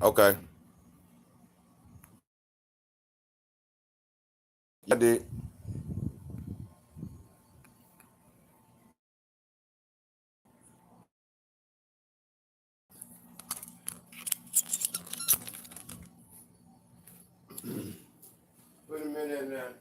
Okay. I did. Put a minute in there.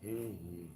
Mm-hmm.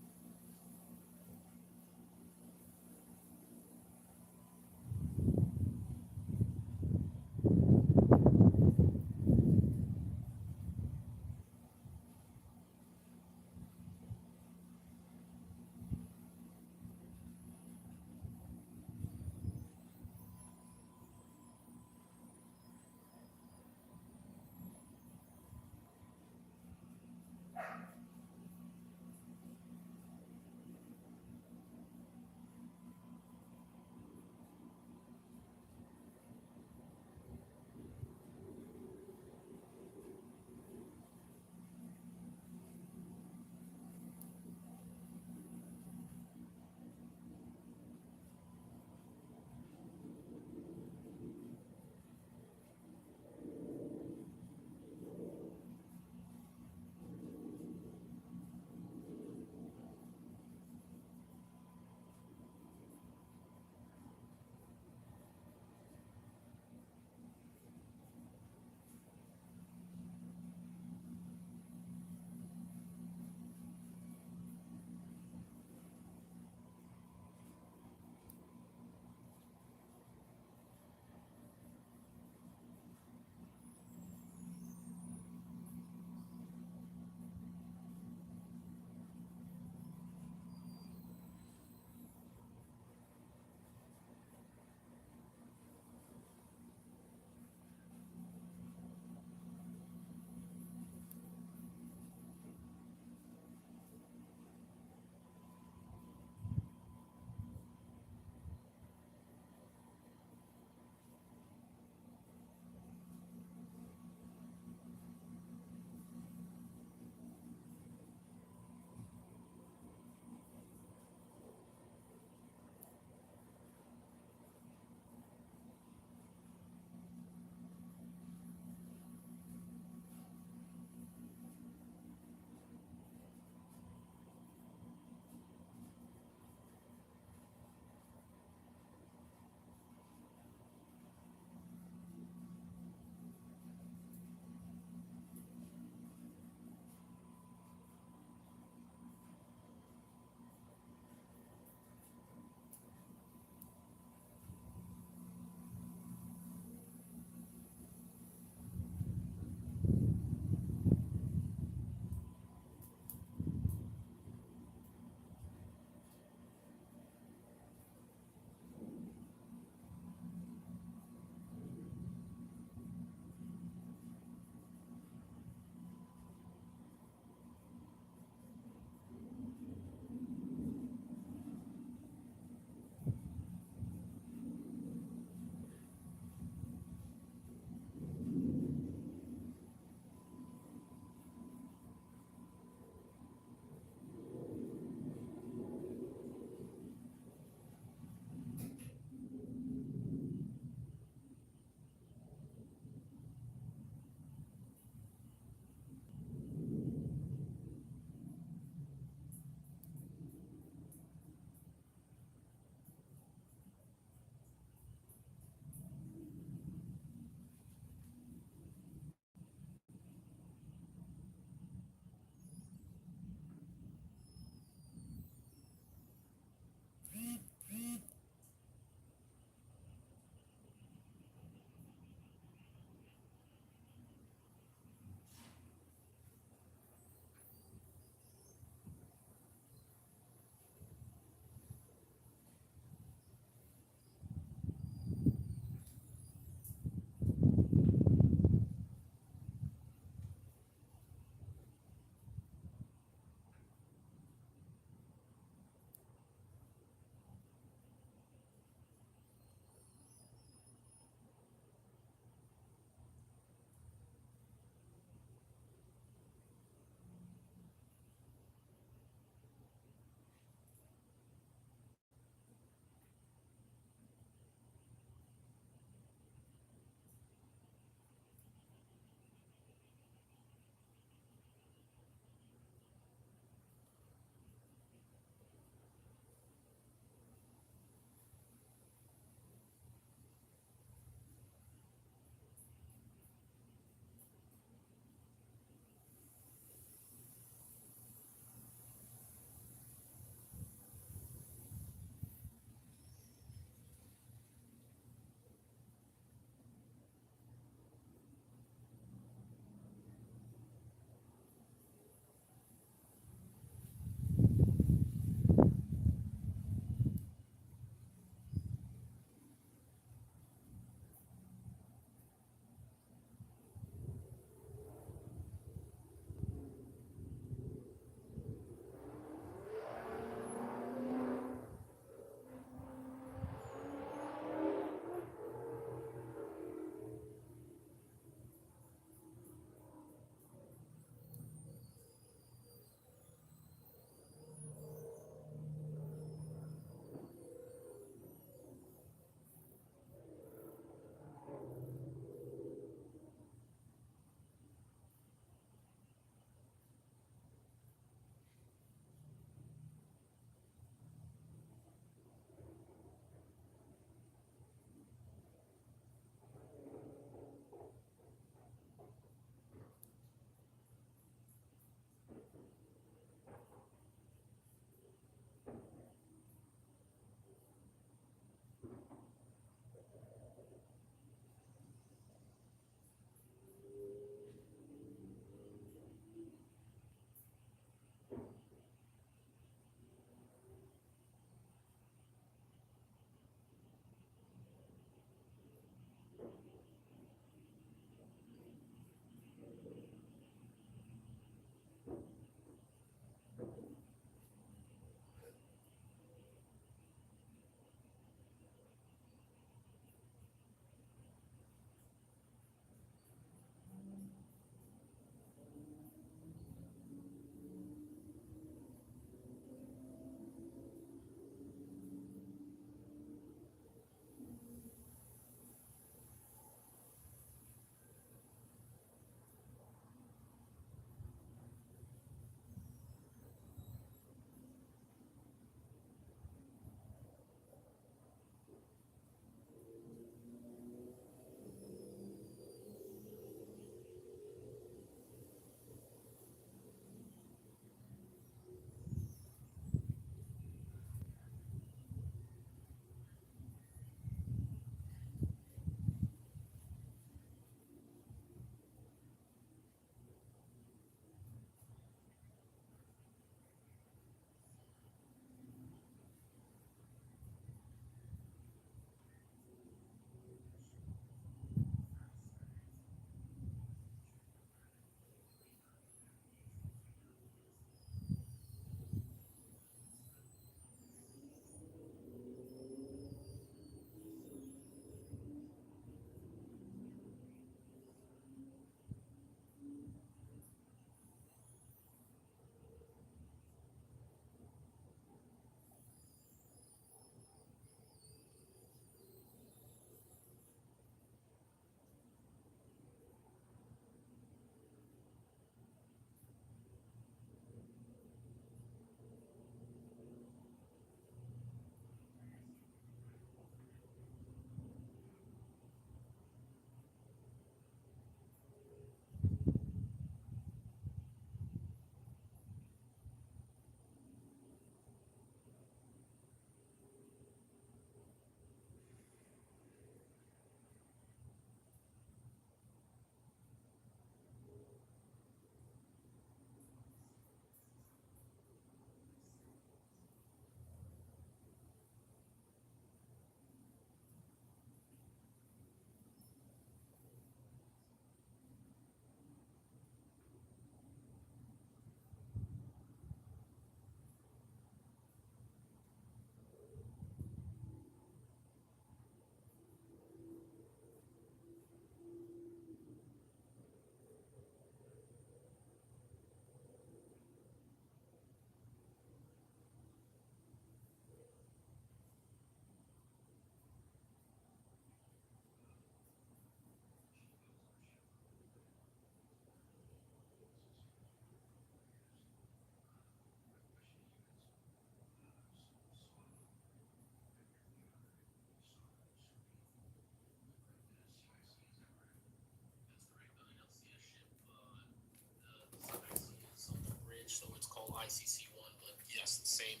ICC1, but yes, the same.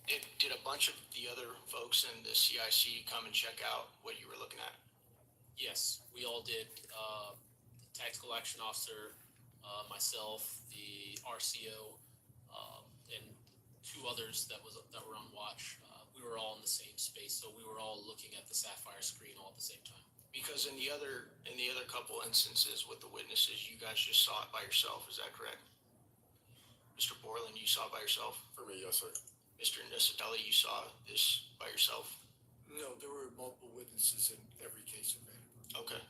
Did a bunch of the other folks in the CIC come and check out what you were looking at? Yes, we all did. The tactical action officer, myself, the RCO, and two others that were on watch. We were all in the same space, so we were all looking at the Sapphire screen all at the same time. Because in the other couple instances with the witnesses, you guys just saw it by yourself. Is that correct? Mr. Borland, you saw it by yourself? For me, yes, sir. Mr. Nisatelli, you saw this by yourself? No, there were multiple witnesses in every case of Vandenberg. Okay.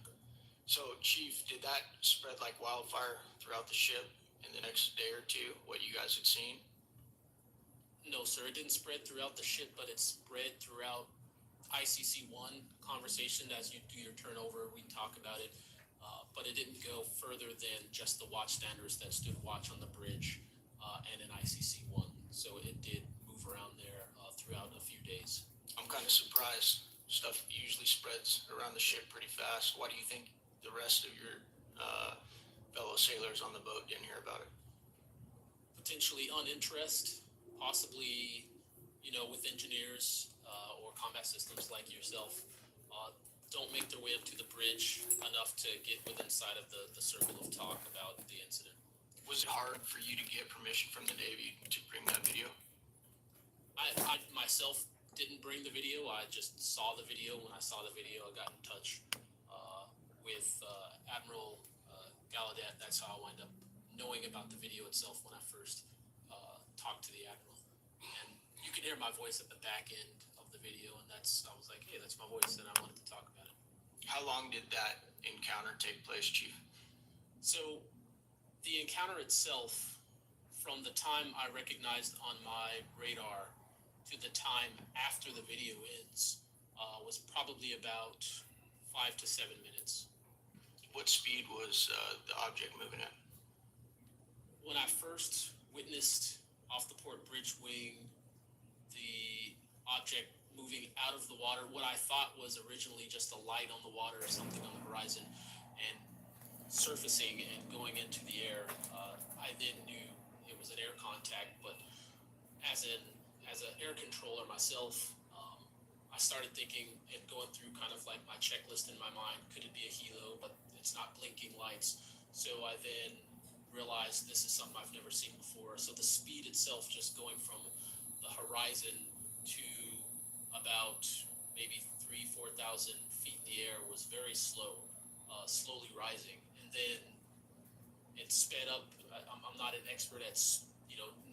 So, Chief, did that spread like wildfire throughout the ship in the next day or two, what you guys had seen? No, sir, it didn't spread throughout the ship, but it spread throughout ICC1 conversation. As you do your turnover, we talk about it, but it didn't go further than just the watchstanders that stood watch on the bridge and in ICC1. So it did move around there throughout a few days. I'm kind of surprised. Stuff usually spreads around the ship pretty fast. Why do you think the rest of your fellow sailors on the boat didn't hear about it? Potentially uninterest, possibly, with engineers or combat systems like yourself, don't make their way up to the bridge enough to get within sight of the circle of talk about the incident. Was it hard for you to get permission from the Navy to bring that video? I myself didn't bring the video. I just saw the video. When I saw the video, I got in touch with Admiral Gallaudet. That's how I wound up knowing about the video itself when I first talked to the Admiral. And you can hear my voice at the back end of the video, and I was like, hey, that's my voice, and I wanted to talk about it. How long did that encounter take place, Chief? So the encounter itself, from the time I recognized on my radar to the time after the video ends, was probably about 5 to 7 minutes. What speed was the object moving at? When I first witnessed off the port bridge wing the object moving out of the water, what I thought was originally just a light on the water or something on the horizon, and surfacing and going into the air, I then knew it was an air contact. But as an air controller myself, I started thinking and going through kind of like my checklist in my mind. Could it be a helo? But it's not blinking lights. So I then realized this is something I've never seen before. So the speed itself, just going from the horizon to about maybe 3,000-4,000 feet in the air, was very slow, slowly rising. And then it sped up. I'm not an expert at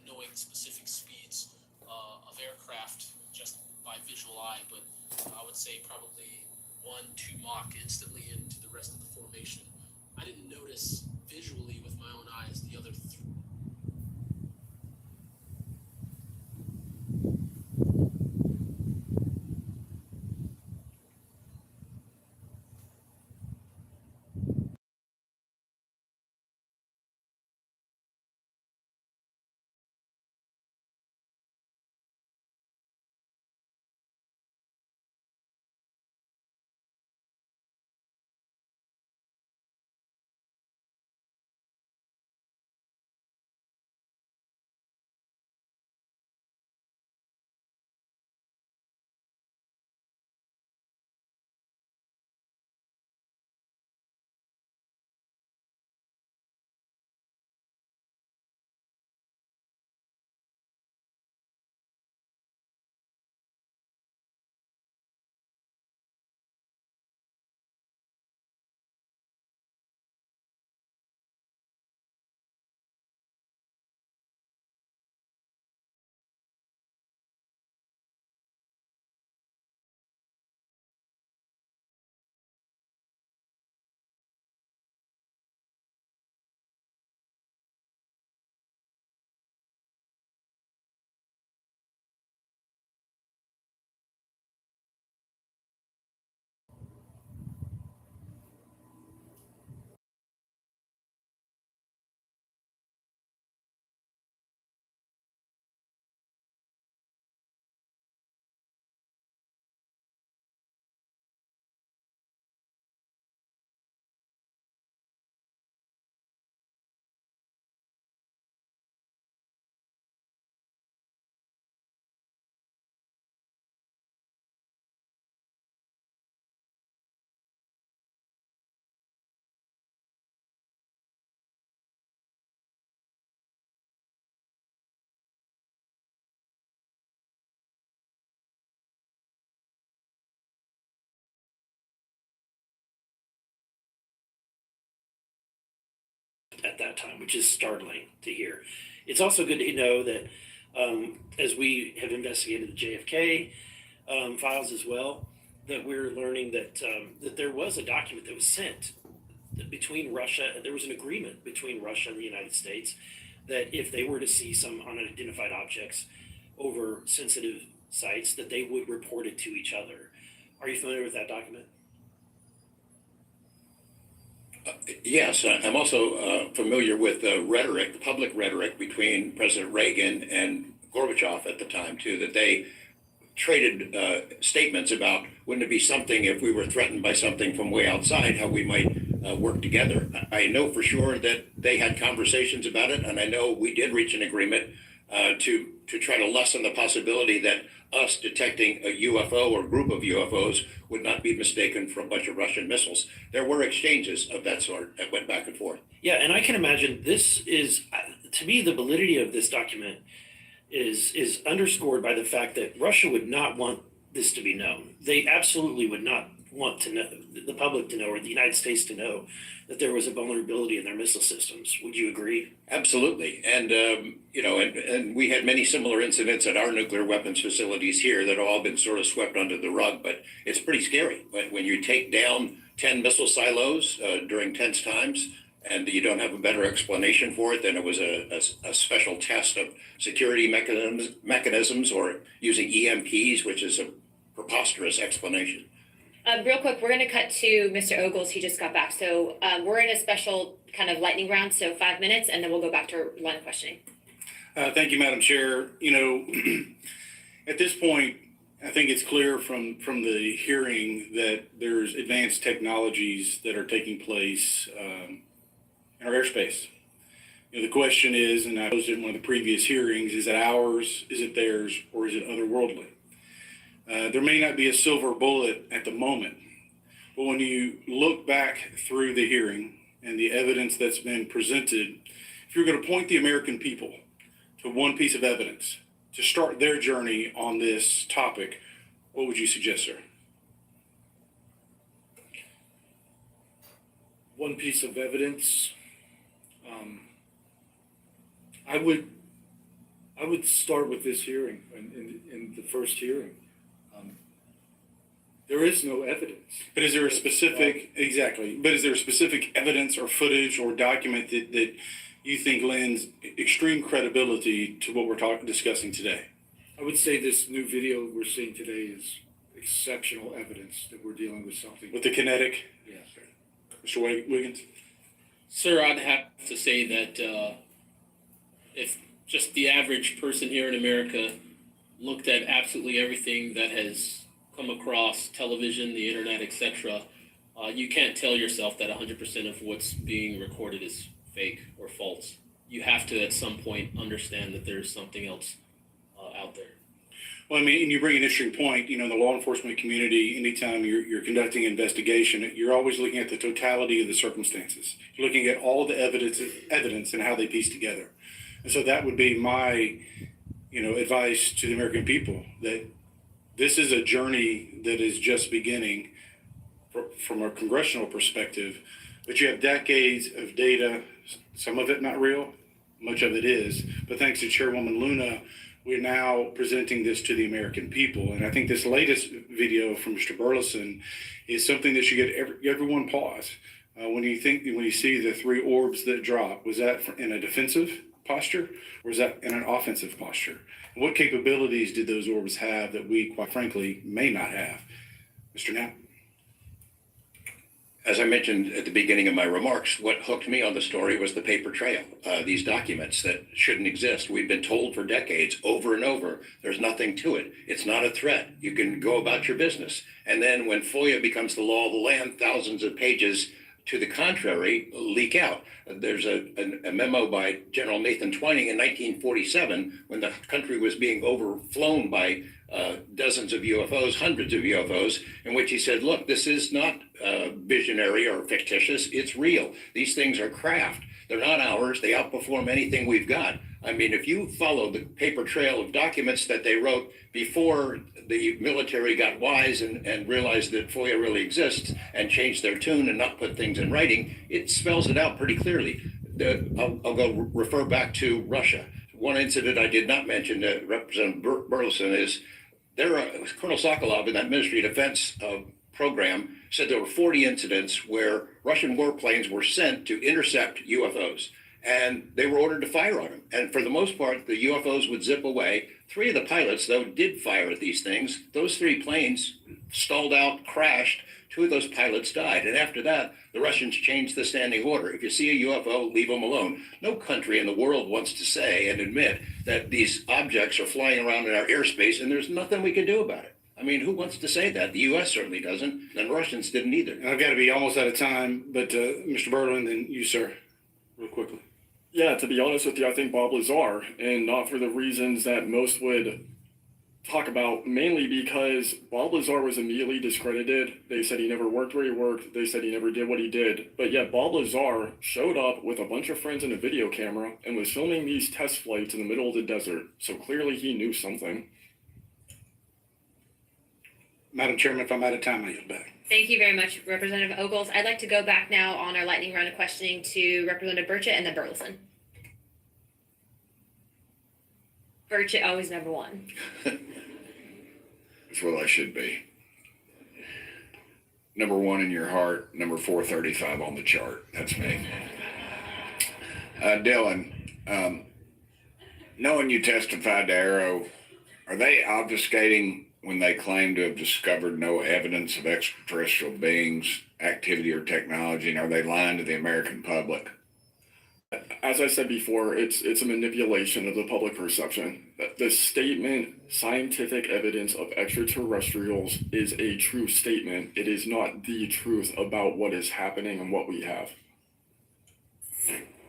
knowing specific speeds of aircraft just by visual eye, but I would say probably 1-2 Mach instantly into the rest of the formation. I didn't notice visually with my own eyes the other at that time, which is startling to hear. It's also good to know that as we have investigated the JFK files as well, that we're learning that that there was a document that was sent between Russia. There was an agreement between Russia and the United States that if they were to see some unidentified objects over sensitive sites, that they would report it to each other. Are you familiar with that document? Yes, I'm also familiar with the rhetoric, the public rhetoric between President Reagan and Gorbachev at the time, too, that they traded statements about wouldn't it be something if we were threatened by something from way outside, how we might work together. I know for sure that they had conversations about it, and I know we did reach an agreement to try to lessen the possibility that us detecting a UFO or group of UFOs would not be mistaken for a bunch of Russian missiles. There were exchanges of that sort that went back and forth. Yeah, and I can imagine this is, to me, the validity of this document is underscored by the fact that Russia would not want this to be known. They absolutely would not want to know, the public to know, or the United States to know that there was a vulnerability in their missile systems. Would you agree? Absolutely. And, and we had many similar incidents at our nuclear weapons facilities here that have all been sort of swept under the rug, but it's pretty scary when you take down 10 missile silos during tense times and you don't have a better explanation for it than it was a special test of security mechanisms or using EMPs, which is a preposterous explanation. Real quick, we're going to cut to Mr. Ogles. He just got back. So we're in a special kind of lightning round, so 5 minutes, and then we'll go back to our line of questioning. Thank you, Madam Chair. At this point, I think it's clear from the hearing that there's advanced technologies that are taking place in our airspace. The question is, and I posed it in one of the previous hearings, is it ours, is it theirs, or is it otherworldly? There may not be a silver bullet at the moment, but when you look back through the hearing and the evidence that's been presented, if you're going to point the American people to one piece of evidence to start their journey on this topic, what would you suggest, sir? One piece of evidence. I would start with this hearing, in the first hearing. There is no evidence. But is there a specific, exactly, but is there a specific evidence or footage or document that you think lends extreme credibility to what we're discussing today? I would say this new video we're seeing today is exceptional evidence that we're dealing with something. With the kinetic? Yes. Mr. Wiggins? Sir, I'd have to say that if just the average person here in America looked at absolutely everything that has come across television, the internet, etc., you can't tell yourself that 100% of what's being recorded is fake or false. You have to, at some point, understand that there's something else out there. Well, I mean, and you bring an interesting point. In the law enforcement community, anytime you're conducting an investigation, you're always looking at the totality of the circumstances. You're looking at all the evidence and how they piece together. And so that would be my, advice to the American people, that this is a journey that is just beginning from a congressional perspective, but you have decades of data, some of it not real, much of it is, but thanks to Chairwoman Luna, we're now presenting this to the American people. And I think this latest video from Mr. Burleson is something that should get everyone pause. When you see the three orbs that drop, was that in a defensive posture or was that in an offensive posture? And what capabilities did those orbs have that we, quite frankly, may not have? Mr. Knapp? As I mentioned at the beginning of my remarks, what hooked me on the story was the paper trail, these documents that shouldn't exist. We've been told for decades, over and over, there's nothing to it. It's not a threat. You can go about your business. And then when FOIA becomes the law of the land, thousands of pages to the contrary leak out. There's a memo by General Nathan Twining in 1947 when the country was being overflown by dozens of UFOs, hundreds of UFOs, in which he said, look, this is not visionary or fictitious. It's real. These things are craft. They're not ours. They outperform anything we've got. I mean, if you follow the paper trail of documents that they wrote before the military got wise and realized that FOIA really exists and changed their tune and not put things in writing, it spells it out pretty clearly. I'll go refer back to Russia. One incident I did not mention, Representative Burleson, is Colonel Sokolov in that Ministry of Defense program said there were 40 incidents where Russian warplanes were sent to intercept UFOs, and they were ordered to fire on them. And for the most part, the UFOs would zip away. 3 of the pilots, though, did fire at these things. Those 3 planes stalled out, crashed. 2 of those pilots died. And after that, the Russians changed the standing order. If you see a UFO, leave them alone. No country in the world wants to say and admit that these objects are flying around in our airspace and there's nothing we can do about it. I mean, who wants to say that? The U.S. certainly doesn't, and the Russians didn't either. And I've got to be almost out of time, but Mr. Berlin, then you, sir, real quickly. Yeah, to be honest with you, I think Bob Lazar, and not for the reasons that most would talk about, mainly because Bob Lazar was immediately discredited. They said he never worked where he worked. They said he never did what he did. But yet Bob Lazar showed up with a bunch of friends and a video camera and was filming these test flights in the middle of the desert. So clearly he knew something. Madam Chairman, if I'm out of time, I yield back. Thank you very much, Representative Ogles. I'd like to go back now on our lightning round of questioning to Representative Burchett and then Burleson. Burchett, always number 1. That's what I should be. Number 1 in your heart, number 435 on the chart. That's me. Dylan, knowing you testified to Arrow, are they obfuscating when they claim to have discovered no evidence of extraterrestrial beings, activity, or technology? And are they lying to the American public? As I said before, it's a manipulation of the public perception. The statement, scientific evidence of extraterrestrials, is a true statement. It is not the truth about what is happening and what we have.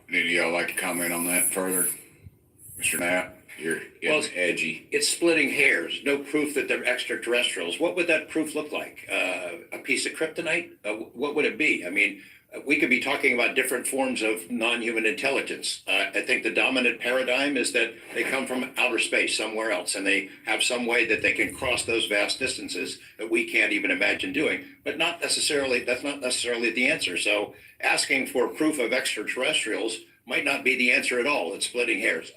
Any of y'all like to comment on that further? Mr. Knapp, you're edgy. It's splitting hairs. No proof that they're extraterrestrials. What would that proof look like? A piece of kryptonite? What would it be? I mean, we could be talking about different forms of non-human intelligence. I think the dominant paradigm is that they come from outer space somewhere else, and they have some way that they can cross those vast distances that we can't even imagine doing. But that's not necessarily the answer. So asking for proof of extraterrestrials might not be the answer at all. It's splitting hairs.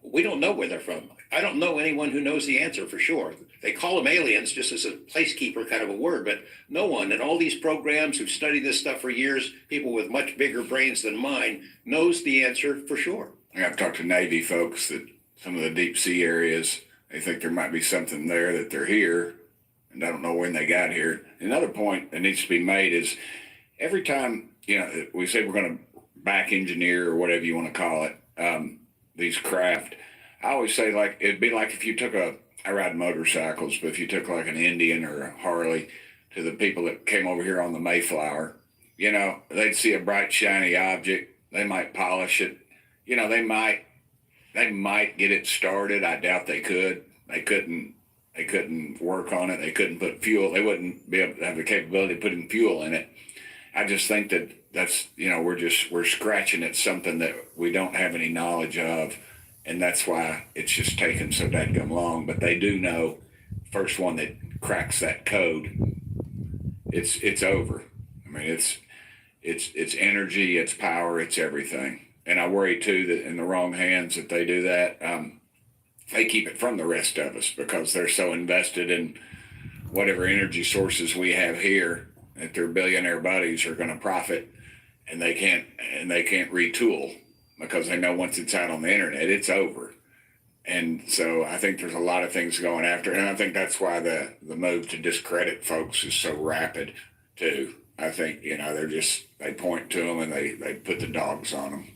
We don't know where they're from. I don't know anyone who knows the answer for sure. They call them aliens just as a placekeeper kind of a word, but no one in all these programs who've studied this stuff for years, people with much bigger brains than mine, knows the answer for sure. I've talked to Navy folks that some of the deep sea areas, they think there might be something there that they're here, and I don't know when they got here. Another point that needs to be made is every time, we say we're going to back engineer or whatever you want to call it, these craft, I always say, like, it'd be like if you took I ride motorcycles, but if you took like an Indian or a Harley to the people that came over here on the Mayflower, they'd see a bright, shiny object. They might polish it. They might get it started. I doubt they could. They couldn't work on it. They couldn't put fuel. They wouldn't be able to have the capability of putting fuel in it. I just think that's, we're scratching at something that we don't have any knowledge of. And that's why it's just taken so dadgum long. But they do know, first one that cracks that code, it's over. I mean, it's energy, it's power, it's everything. And I worry too that in the wrong hands, if they do that, they keep it from the rest of us because they're so invested in whatever energy sources we have here that their billionaire buddies are going to profit, and they can't retool. Because they know once it's out on the internet, it's over. And so I think there's a lot of things going after it. And I think that's why the move to discredit folks is so rapid too. I think, they point to them and they put the dogs on them.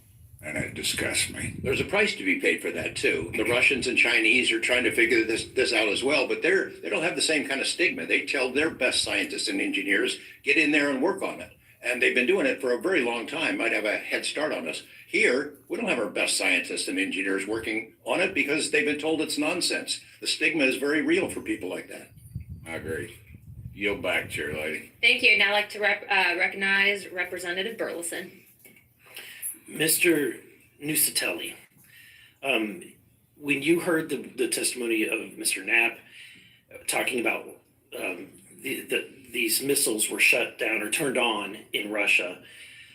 And it disgusts me. There's a price to be paid for that too. The Russians and Chinese are trying to figure this out as well, but they don't have the same kind of stigma. They tell their best scientists and engineers, get in there and work on it. And they've been doing it for a very long time, might have a head start on us. Here, we don't have our best scientists and engineers working on it because they've been told it's nonsense. The stigma is very real for people like that. I agree. Yield back, Chair Lady. Thank you. Now I'd like to recognize Representative Burleson. Mr. Nusatelli, when you heard the testimony of Mr. Knapp talking about these missiles were shut down or turned on in Russia,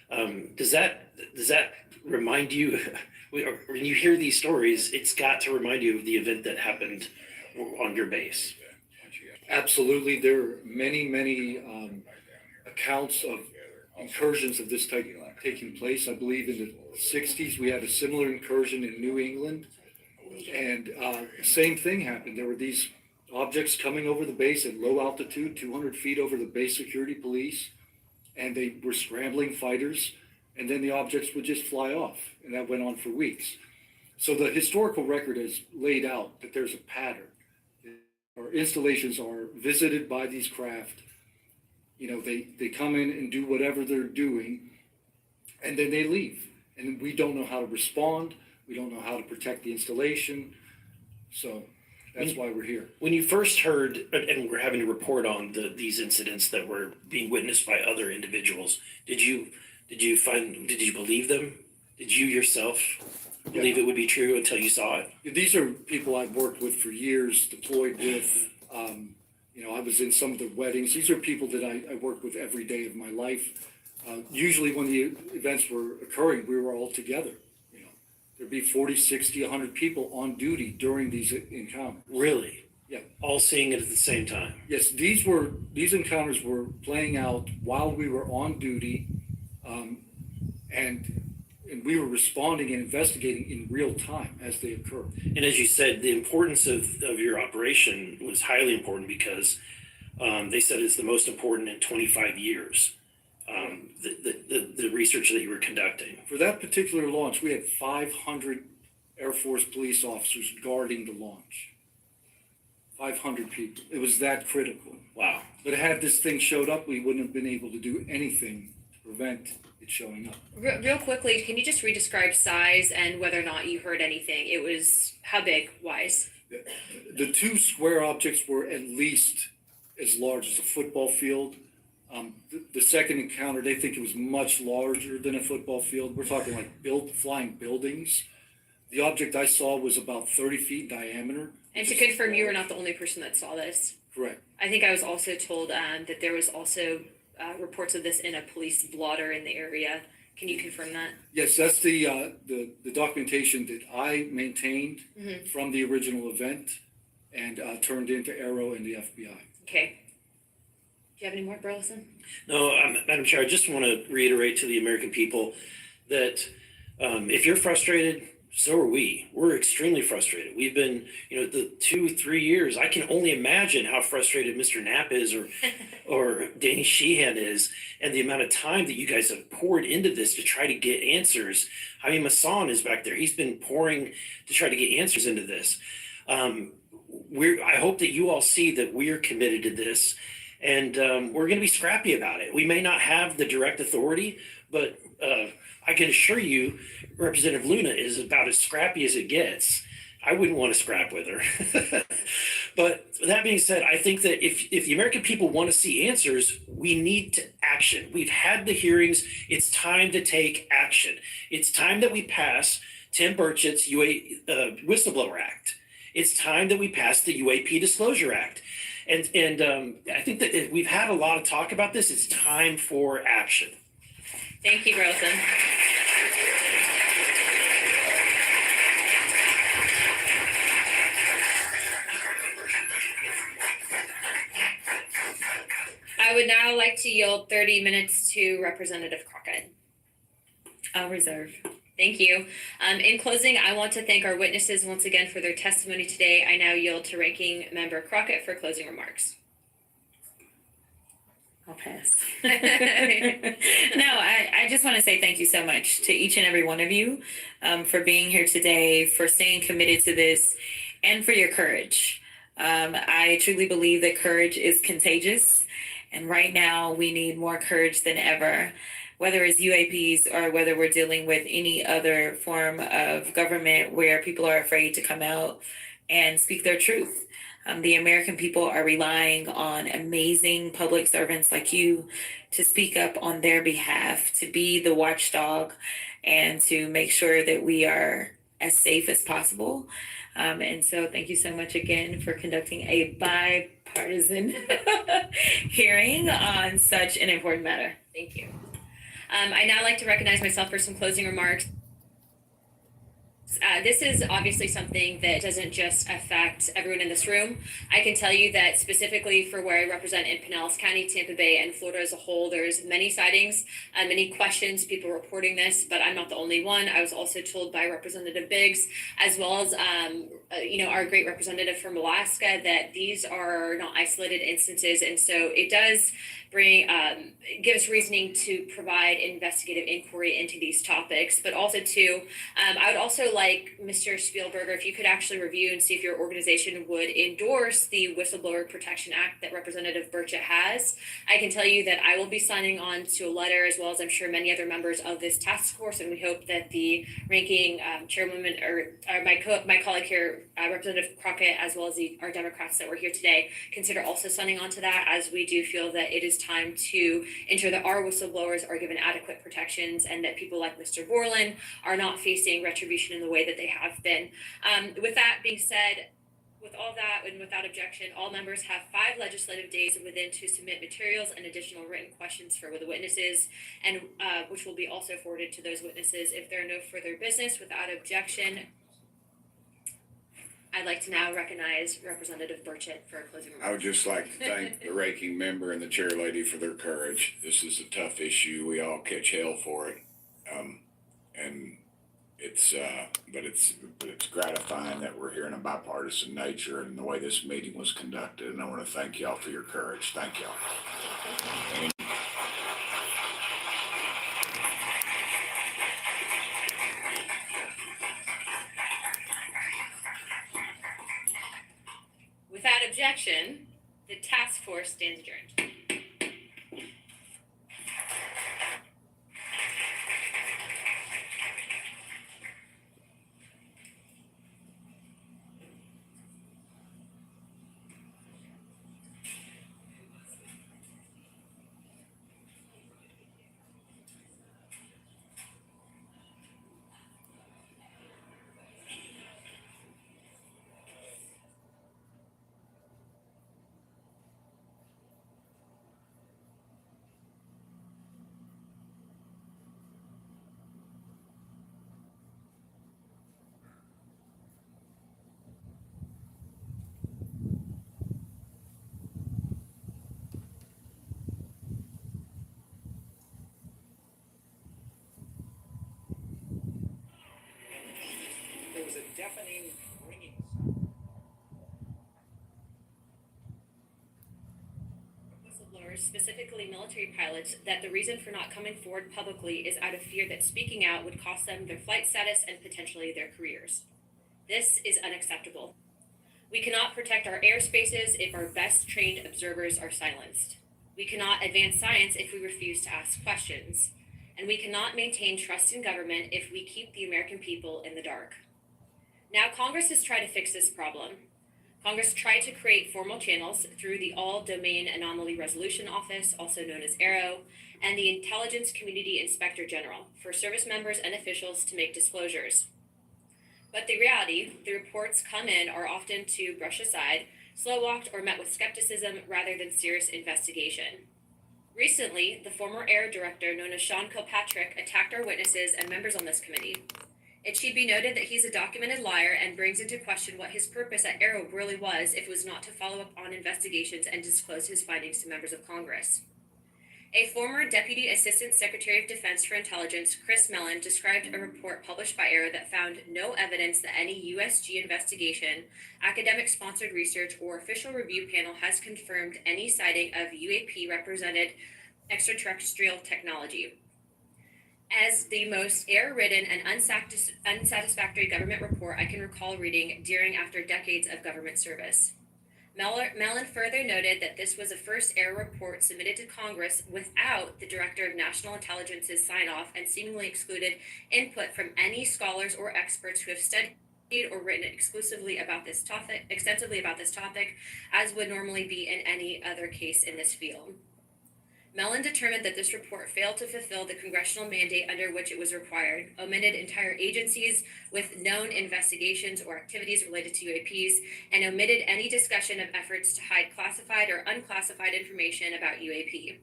Does that remind you, when you hear these stories, it's got to remind you of the event that happened on your base? Absolutely. There are many accounts of incursions of this type taking place. I believe in the 60s, we had a similar incursion in New England. And same thing happened. There were these objects coming over the base at low altitude, 200 feet over the base security police, and they were scrambling fighters, and then the objects would just fly off, and that went on for weeks. So the historical record has laid out that there's a pattern. Our installations are visited by these craft. You know, they come in and do whatever they're doing, and then they leave. And we don't know how to respond. We don't know how to protect the installation. So that's why we're here. When you first heard, and we're having to report on these incidents that were being witnessed by other individuals, did you believe them? Did you yourself believe it would be true until you saw it? These are people I've worked with for years, deployed with. You know, I was in some of the weddings. These are people that I work with every day of my life. Usually when the events were occurring, we were all together. You know, there'd be 40, 60, 100 people on duty during these encounters. Really? Yeah. All seeing it at the same time? Yes, these encounters were playing out while we were on duty, and we were responding and investigating in real time as they occurred. And as you said, the importance of your operation was highly important because they said it's the most important in 25 years, the research that you were conducting. For that particular launch, we had 500 Air Force police officers guarding the launch. 500 people. It was that critical. Wow. But had this thing showed up, we wouldn't have been able to do anything to prevent it showing up. Real quickly, can you just re-describe size and whether or not you heard anything? It was how big wise? The two square objects were at least as large as a football field. The second encounter, they think it was much larger than a football field. We're talking like flying buildings. The object I saw was about 30 feet diameter. And to confirm, you were not the only person that saw this. Correct. I think I was also told that there was also reports of this in a police blotter in the area. Can you confirm that? Yes, that's the documentation that I maintained from the original event and turned into Aero and the FBI. Okay. Do you have any more, Burleson? No, Madam Chair, I just want to reiterate to the American people that if you're frustrated, so are we. We're extremely frustrated. We've been, the 2-3 years. I can only imagine how frustrated Mr. Knapp is or Danny Sheehan is, and the amount of time that you guys have poured into this to try to get answers. I mean, Masson is back there. He's been pouring to try to get answers into this. I hope that you all see that we're committed to this, and we're going to be scrappy about it. We may not have the direct authority, but I can assure you, Representative Luna is about as scrappy as it gets. I wouldn't want to scrap with her. But that being said, I think that if the American people want to see answers, we need to action. We've had the hearings. It's time to take action. It's time that we pass Tim Burchett's Whistleblower Act. It's time that we pass the UAP Disclosure Act. And I think that we've had a lot of talk about this. It's time for action. Thank you, Burleson. I would now like to yield 30 minutes to Representative Crockett. I'll reserve. Thank you. In closing, I want to thank our witnesses once again for their testimony today. I now yield to Ranking Member Crockett for closing remarks. I'll pass. No, I just want to say thank you so much to each and every one of you for being here today, for staying committed to this, and for your courage. I truly believe that courage is contagious. And right now we need more courage than ever, whether it's UAPs or whether we're dealing with any other form of government where people are afraid to come out and speak their truth. The American people are relying on amazing public servants like you to speak up on their behalf, to be the watchdog, and to make sure that we are as safe as possible. And so thank you so much again for conducting a bipartisan hearing on such an important matter. Thank you. I now like to recognize myself for some closing remarks. This is obviously something that doesn't just affect everyone in this room. I can tell you that specifically for where I represent in Pinellas County, Tampa Bay, and Florida as a whole, there's many sightings, many questions, people reporting this, but I'm not the only one. I was also told by Representative Biggs, as well as our great representative from Alaska, that these are not isolated instances, and so it does give us reasoning to provide investigative inquiry into these topics. But also too, I would also like Mr. Spielberger, if you could actually review and see if your organization would endorse the Whistleblower Protection Act that Representative Burchett has. I can tell you that I will be signing on to a letter, as well as I'm sure many other members of this task force, and we hope that the ranking chairwoman or my colleague here, Representative Crockett, as well as our Democrats that were here today, consider also signing on to that, as we do feel that it is time to ensure that our whistleblowers are given adequate protections and that people like Mr. Borland are not facing retribution in the way that they have been. With that being said, with all that and without objection, all members have 5 legislative days within to submit materials and additional written questions for the witnesses, and which will be also forwarded to those witnesses. If there are no further business, without objection, I'd like to now recognize Representative Burchett for a closing remarks. I would just like to thank the ranking member and the chair lady for their courage. This is a tough issue. We all catch hell for it. And it's gratifying that we're here in a bipartisan nature and the way this meeting was conducted. And I want to thank y'all for your courage. Thank y'all. And without objection, the task force stands adjourned. There was a deafening ringing. Whistleblowers, specifically military pilots, that the reason for not coming forward publicly is out of fear that speaking out would cost them their flight status and potentially their careers. This is unacceptable. We cannot protect our airspaces if our best trained observers are silenced. We cannot advance science if we refuse to ask questions. And we cannot maintain trust in government if we keep the American people in the dark. Now, Congress has tried to fix this problem. Congress tried to create formal channels through the All Domain Anomaly Resolution Office, also known as AARO, and the Intelligence Community Inspector General for service members and officials to make disclosures. But the reality, the reports come in are often to brush aside, slow-walked, or met with skepticism rather than serious investigation. Recently, the former AARO director, known as Sean Kilpatrick, attacked our witnesses and members on this committee. It should be noted that he's a documented liar and brings into question what his purpose at AARO really was if it was not to follow up on investigations and disclose his findings to members of Congress. A former Deputy Assistant Secretary of Defense for Intelligence, Chris Mellon, described a report published by AARO that found no evidence that any USG investigation, academic-sponsored research, or official review panel has confirmed any sighting of UAP-represented extraterrestrial technology. As the most error-ridden and unsatisfactory government report I can recall reading during after decades of government service. Mellon further noted that this was the first error report submitted to Congress without the Director of National Intelligence's sign-off and seemingly excluded input from any scholars or experts who have studied or written extensively about this topic, as would normally be in any other case in this field. Mellon determined that this report failed to fulfill the congressional mandate under which it was required, omitted entire agencies with known investigations or activities related to UAPs, and omitted any discussion of efforts to hide classified or unclassified information about UAP.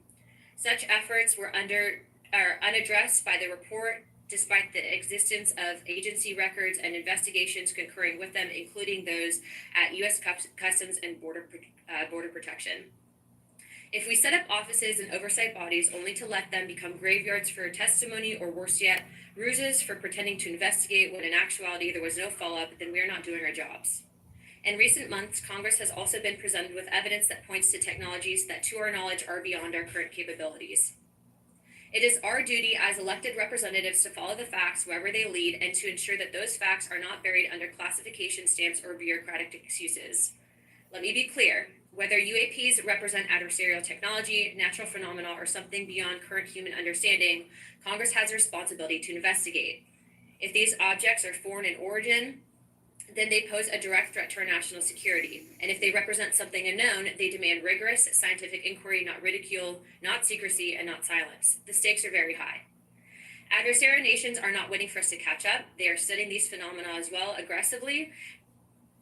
Such efforts were are unaddressed by the report, despite the existence of agency records and investigations concurring with them, including those at U.S. Customs and Border Protection. If we set up offices and oversight bodies only to let them become graveyards for testimony, or worse yet, ruses for pretending to investigate when in actuality there was no follow-up, then we are not doing our jobs. In recent months, Congress has also been presented with evidence that points to technologies that, to our knowledge, are beyond our current capabilities. It is our duty as elected representatives to follow the facts wherever they lead and to ensure that those facts are not buried under classification stamps or bureaucratic excuses. Let me be clear. Whether UAPs represent adversarial technology, natural phenomena, or something beyond current human understanding, Congress has a responsibility to investigate. If these objects are foreign in origin, then they pose a direct threat to our national security. And if they represent something unknown, they demand rigorous scientific inquiry, not ridicule, not secrecy, and not silence. The stakes are very high. Adversarial nations are not waiting for us to catch up. They are studying these phenomena as well aggressively,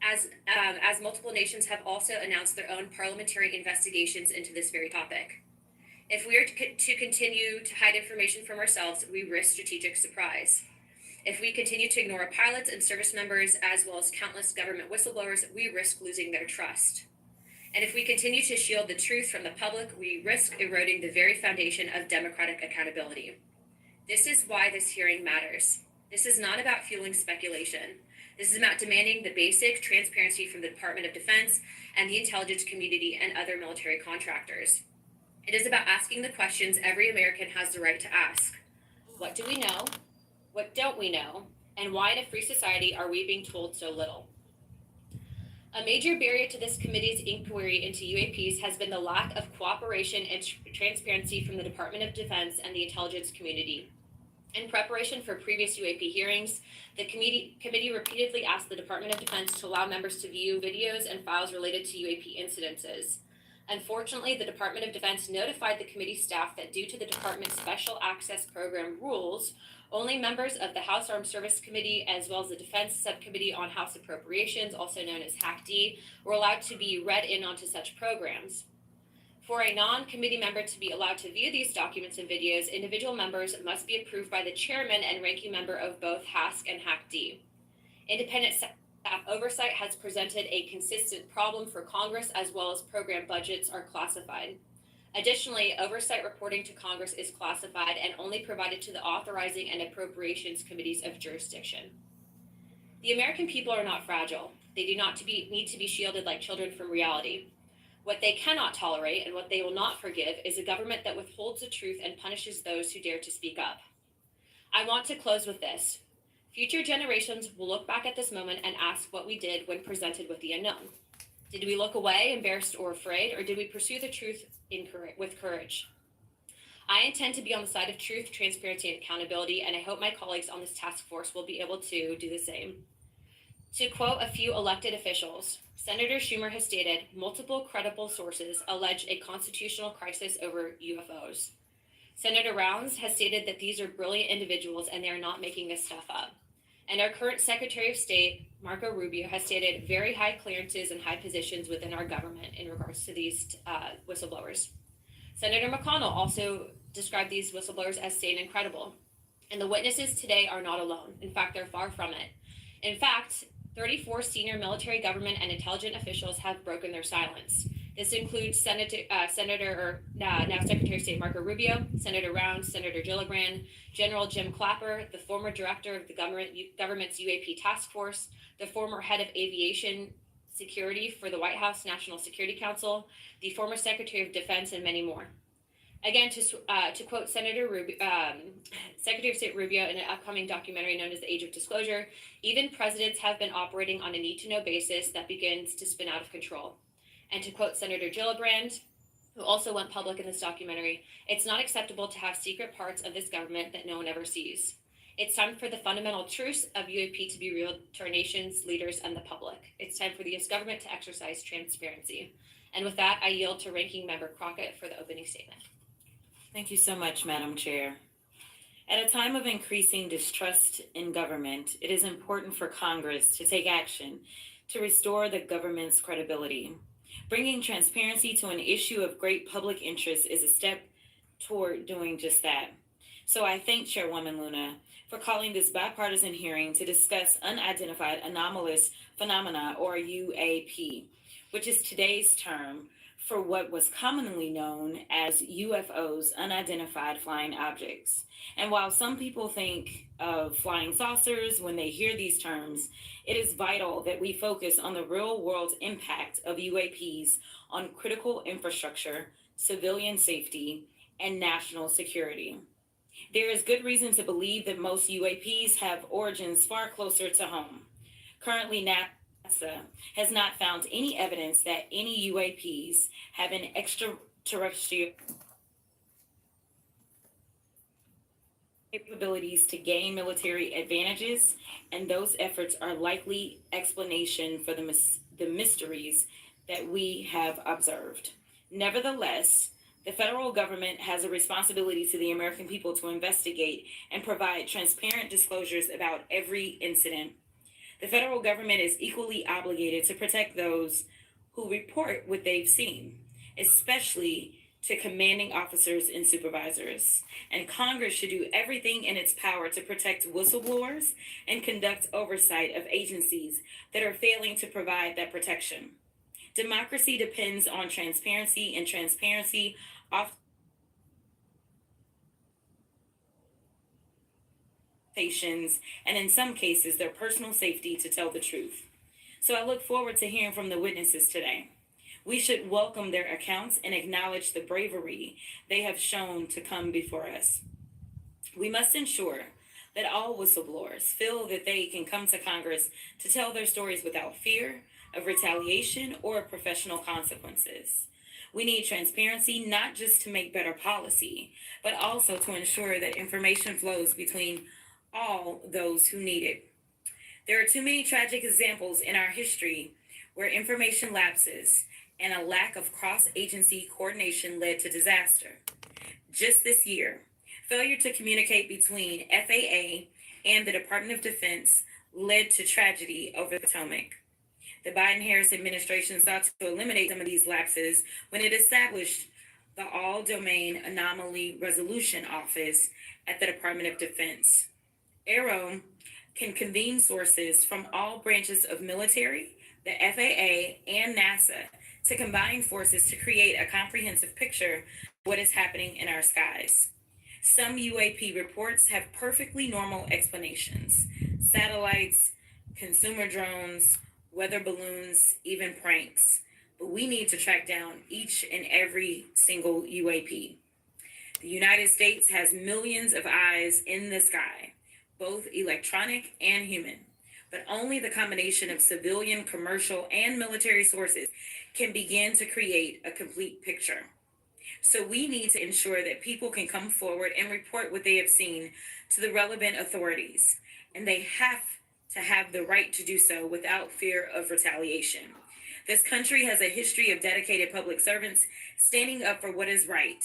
as multiple nations have also announced their own parliamentary investigations into this very topic. If we are to continue to hide information from ourselves, we risk strategic surprise. If we continue to ignore our pilots and service members, as well as countless government whistleblowers, we risk losing their trust. And if we continue to shield the truth from the public, we risk eroding the very foundation of democratic accountability. This is why this hearing matters. This is not about fueling speculation. This is about demanding the basic transparency from the Department of Defense and the intelligence community and other military contractors. It is about asking the questions every American has the right to ask. What do we know? What don't we know? And why in a free society are we being told so little? A major barrier to this committee's inquiry into UAPs has been the lack of cooperation and transparency from the Department of Defense and the intelligence community. In preparation for previous UAP hearings, the committee repeatedly asked the Department of Defense to allow members to view videos and files related to UAP incidences. Unfortunately, the Department of Defense notified the committee staff that due to the department's Special Access Program rules, only members of the House Armed Service Committee, as well as the Defense Subcommittee on House Appropriations, also known as HACD, were allowed to be read in onto such programs. For a non-committee member to be allowed to view these documents and videos, individual members must be approved by the chairman and ranking member of both HASC and HACD. Independent staff oversight has presented a consistent problem for Congress, as well as program budgets are classified. Additionally, oversight reporting to Congress is classified and only provided to the authorizing and appropriations committees of jurisdiction. The American people are not fragile. They do not need to be shielded like children from reality. What they cannot tolerate and what they will not forgive is a government that withholds the truth and punishes those who dare to speak up. I want to close with this. Future generations will look back at this moment and ask what we did when presented with the unknown. Did we look away, embarrassed or afraid, or did we pursue the truth with courage? I intend to be on the side of truth, transparency, and accountability, and I hope my colleagues on this task force will be able to do the same. To quote a few elected officials, Senator Schumer has stated, multiple credible sources allege a constitutional crisis over UFOs. Senator Rounds has stated that these are brilliant individuals and they are not making this stuff up. And our current Secretary of State, Marco Rubio, has stated very high clearances and high positions within our government in regards to these whistleblowers. Senator McConnell also described these whistleblowers as sane and credible. And the witnesses today are not alone. In fact, they're far from it. In fact, 34 senior military, government, and intelligence officials have broken their silence. This includes now Secretary of State Marco Rubio, Senator Rounds, Senator Gillibrand, General Jim Clapper, the former director of the government's UAP task force, the former head of aviation security for the White House National Security Council, the former Secretary of Defense, and many more. Again, to quote Secretary of State Rubio in an upcoming documentary known as The Age of Disclosure, even presidents have been operating on a need-to-know basis that begins to spin out of control. And to quote Senator Gillibrand, who also went public in this documentary, it's not acceptable to have secret parts of this government that no one ever sees. It's time for the fundamental truths of UAP to be revealed to our nation's leaders and the public. It's time for the U.S. government to exercise transparency. And with that, I yield to Ranking Member Crockett for the opening statement. Thank you so much, Madam Chair. At a time of increasing distrust in government, it is important for Congress to take action to restore the government's credibility. Bringing transparency to an issue of great public interest is a step toward doing just that. So I thank Chairwoman Luna for calling this bipartisan hearing to discuss unidentified anomalous phenomena, or UAP, which is today's term for what was commonly known as UFOs, unidentified flying objects. And while some people think of flying saucers when they hear these terms, it is vital that we focus on the real world impact of UAPs on critical infrastructure, civilian safety, and national security. There is good reason to believe that most UAPs have origins far closer to home. Currently, NASA has not found any evidence that any UAPs have an extraterrestrial capabilities to gain military advantages, and those efforts are likely explanation for the mysteries that we have observed. Nevertheless, the federal government has a responsibility to the American people to investigate and provide transparent disclosures about every incident. The federal government is equally obligated to protect those who report what they've seen, especially to commanding officers and supervisors. And Congress should do everything in its power to protect whistleblowers and conduct oversight of agencies that are failing to provide that protection. Democracy depends on transparency, and transparency often and in some cases their personal safety to tell the truth. So I look forward to hearing from the witnesses today. We should welcome their accounts and acknowledge the bravery they have shown to come before us. We must ensure that all whistleblowers feel that they can come to Congress to tell their stories without fear of retaliation or professional consequences. We need transparency, not just to make better policy, but also to ensure that information flows between all those who need it. There are too many tragic examples in our history where information lapses and a lack of cross-agency coordination led to disaster. Just this year, failure to communicate between FAA and the Department of Defense led to tragedy over the Potomac. The Biden-Harris administration sought to eliminate some of these lapses when it established the All-Domain Anomaly Resolution Office at the Department of Defense. AARO can convene sources from all branches of military, the FAA, and NASA to combine forces to create a comprehensive picture of what is happening in our skies. Some UAP reports have perfectly normal explanations: satellites, consumer drones, weather balloons, even pranks. But we need to track down each and every single UAP. The United States has millions of eyes in the sky, both electronic and human. But only the combination of civilian, commercial, and military sources can begin to create a complete picture. So we need to ensure that people can come forward and report what they have seen to the relevant authorities, and they have to have the right to do so without fear of retaliation. This country has a history of dedicated public servants standing up for what is right,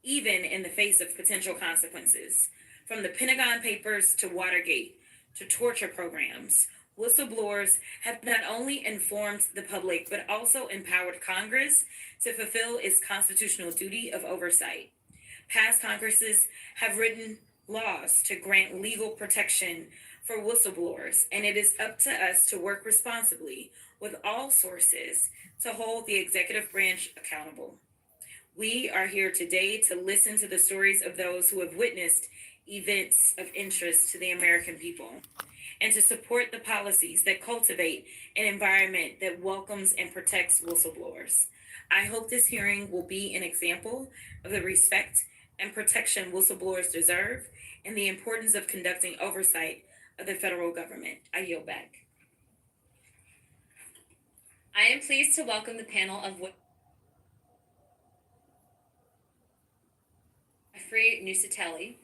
even in the face of potential consequences. From the Pentagon Papers to Watergate to torture programs, whistleblowers have not only informed the public, but also empowered Congress to fulfill its constitutional duty of oversight. Past Congresses have written laws to grant legal protection for whistleblowers, and it is up to us to work responsibly with all sources to hold the executive branch accountable. We are here today to listen to the stories of those who have witnessed events of interest to the American people, and to support the policies that cultivate an environment that welcomes and protects whistleblowers. I hope this hearing will be an example of the respect and protection whistleblowers deserve, and the importance of conducting oversight of the federal government. I yield back. I am pleased to welcome the panel of RoyalNewsTV.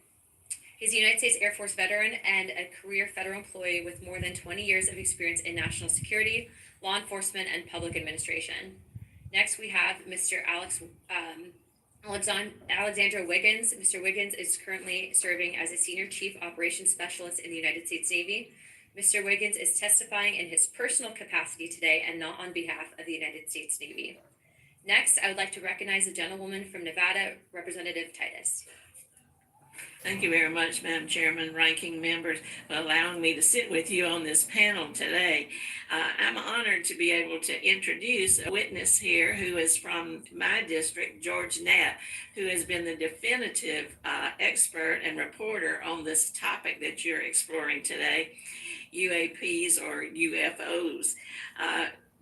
He's a United States Air Force veteran and a career federal employee with more than 20 years of experience in national security, law enforcement, and public administration. Next, we have Mr. Alexandra Wiggins. Mr. Wiggins is currently serving as a Senior Chief Operations Specialist in the United States Navy. Mr. Wiggins is testifying in his personal capacity today and not on behalf of the United States Navy. Next, I would like to recognize the gentlewoman from Nevada, Representative Titus. Thank you very much, Madam Chairman, ranking members, for allowing me to sit with you on this panel today. I'm honored to be able to introduce a witness here who is from my district, George Knapp, who has been the definitive expert and reporter on this topic that you're exploring today, UAPs or UFOs.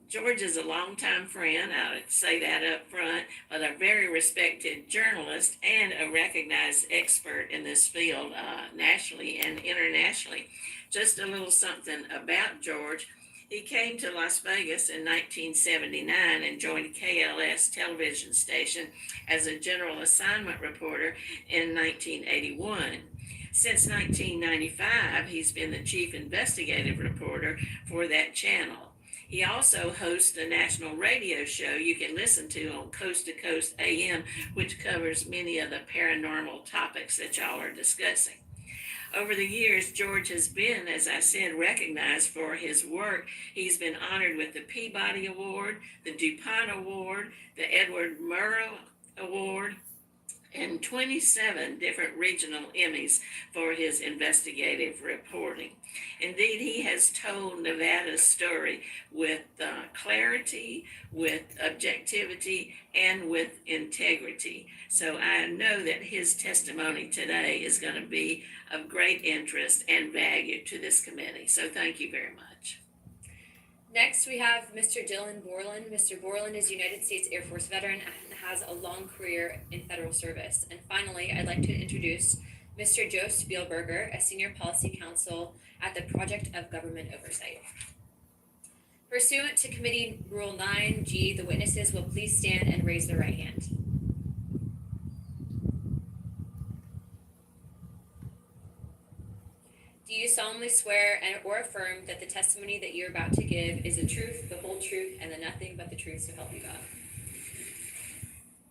George is a longtime friend, I would say that up front, but a very respected journalist and a recognized expert in this field nationally and internationally. Just a little something about George. He came to Las Vegas in 1979 and joined KLS television station as a general assignment reporter in 1981. Since 1995, he's been the chief investigative reporter for that channel. He also hosts a national radio show you can listen to on Coast to Coast AM, which covers many of the paranormal topics that y'all are discussing. Over the years, George has been, as I said, recognized for his work. He's been honored with the Peabody Award, the DuPont Award, the Edward Murrow Award, and 27 different regional Emmys for his investigative reporting. Indeed, he has told Nevada's story with clarity, with objectivity, and with integrity. So I know that his testimony today is going to be of great interest and value to this committee. So thank you very much. Next, we have Mr. Dylan Borland. Mr. Borland is a United States Air Force veteran and has a long career in federal service. And finally, I'd like to introduce Mr. Joe Spielberger, a senior policy counsel at the Project of Government Oversight. Pursuant to Committee Rule 9G, the witnesses will please stand and raise their right hand. Do you solemnly swear or affirm that the testimony that you're about to give is the truth, the whole truth, and the nothing but the truth, so help you God?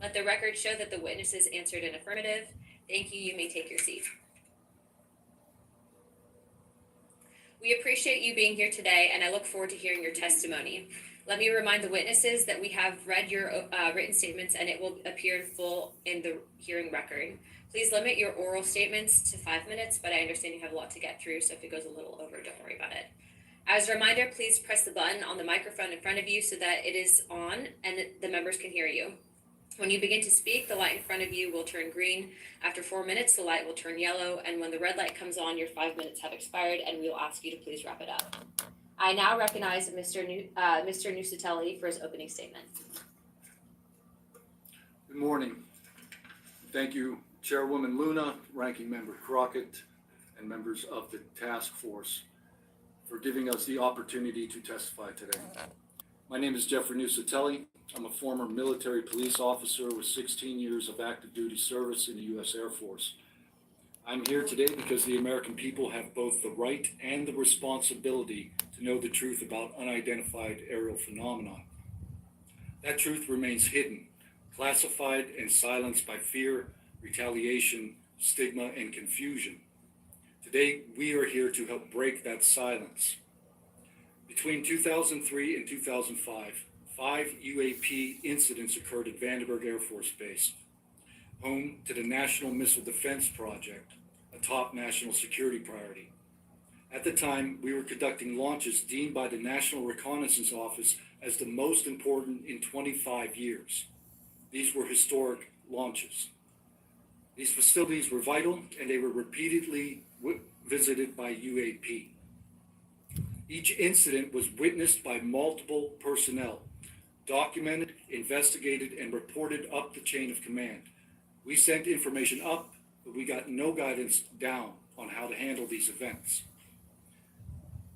Let the record show that the witnesses answered an affirmative. Thank you. You may take your seat. We appreciate you being here today, and I look forward to hearing your testimony. Let me remind the witnesses that we have read your written statements, and it will appear in full in the hearing record. Please limit your oral statements to 5 minutes, but I understand you have a lot to get through, so if it goes a little over, don't worry about it. As a reminder, please press the button on the microphone in front of you so that it is on and the members can hear you. When you begin to speak, the light in front of you will turn green. After 4 minutes, the light will turn yellow, and when the red light comes on, your 5 minutes have expired, and we will ask you to please wrap it up. I now recognize Mr. Nusatelli for his opening statement. Good morning. Thank you, Chairwoman Luna, Ranking Member Crockett, and members of the task force for giving us the opportunity to testify today. My name is Jeffrey Nusatelli. I'm a former military police officer with 16 years of active duty service in the U.S. Air Force. I'm here today because the American people have both the right and the responsibility to know the truth about unidentified aerial phenomena. That truth remains hidden, classified and silenced by fear, retaliation, stigma, and confusion. Today, we are here to help break that silence. Between 2003 and 2005, 5 UAP incidents occurred at Vandenberg Air Force Base, home to the National Missile Defense Project, a top national security priority. At the time, we were conducting launches deemed by the National Reconnaissance Office as the most important in 25 years. These were historic launches. These facilities were vital, and they were repeatedly visited by UAP. Each incident was witnessed by multiple personnel, documented, investigated, and reported up the chain of command. We sent information up, but we got no guidance down on how to handle these events.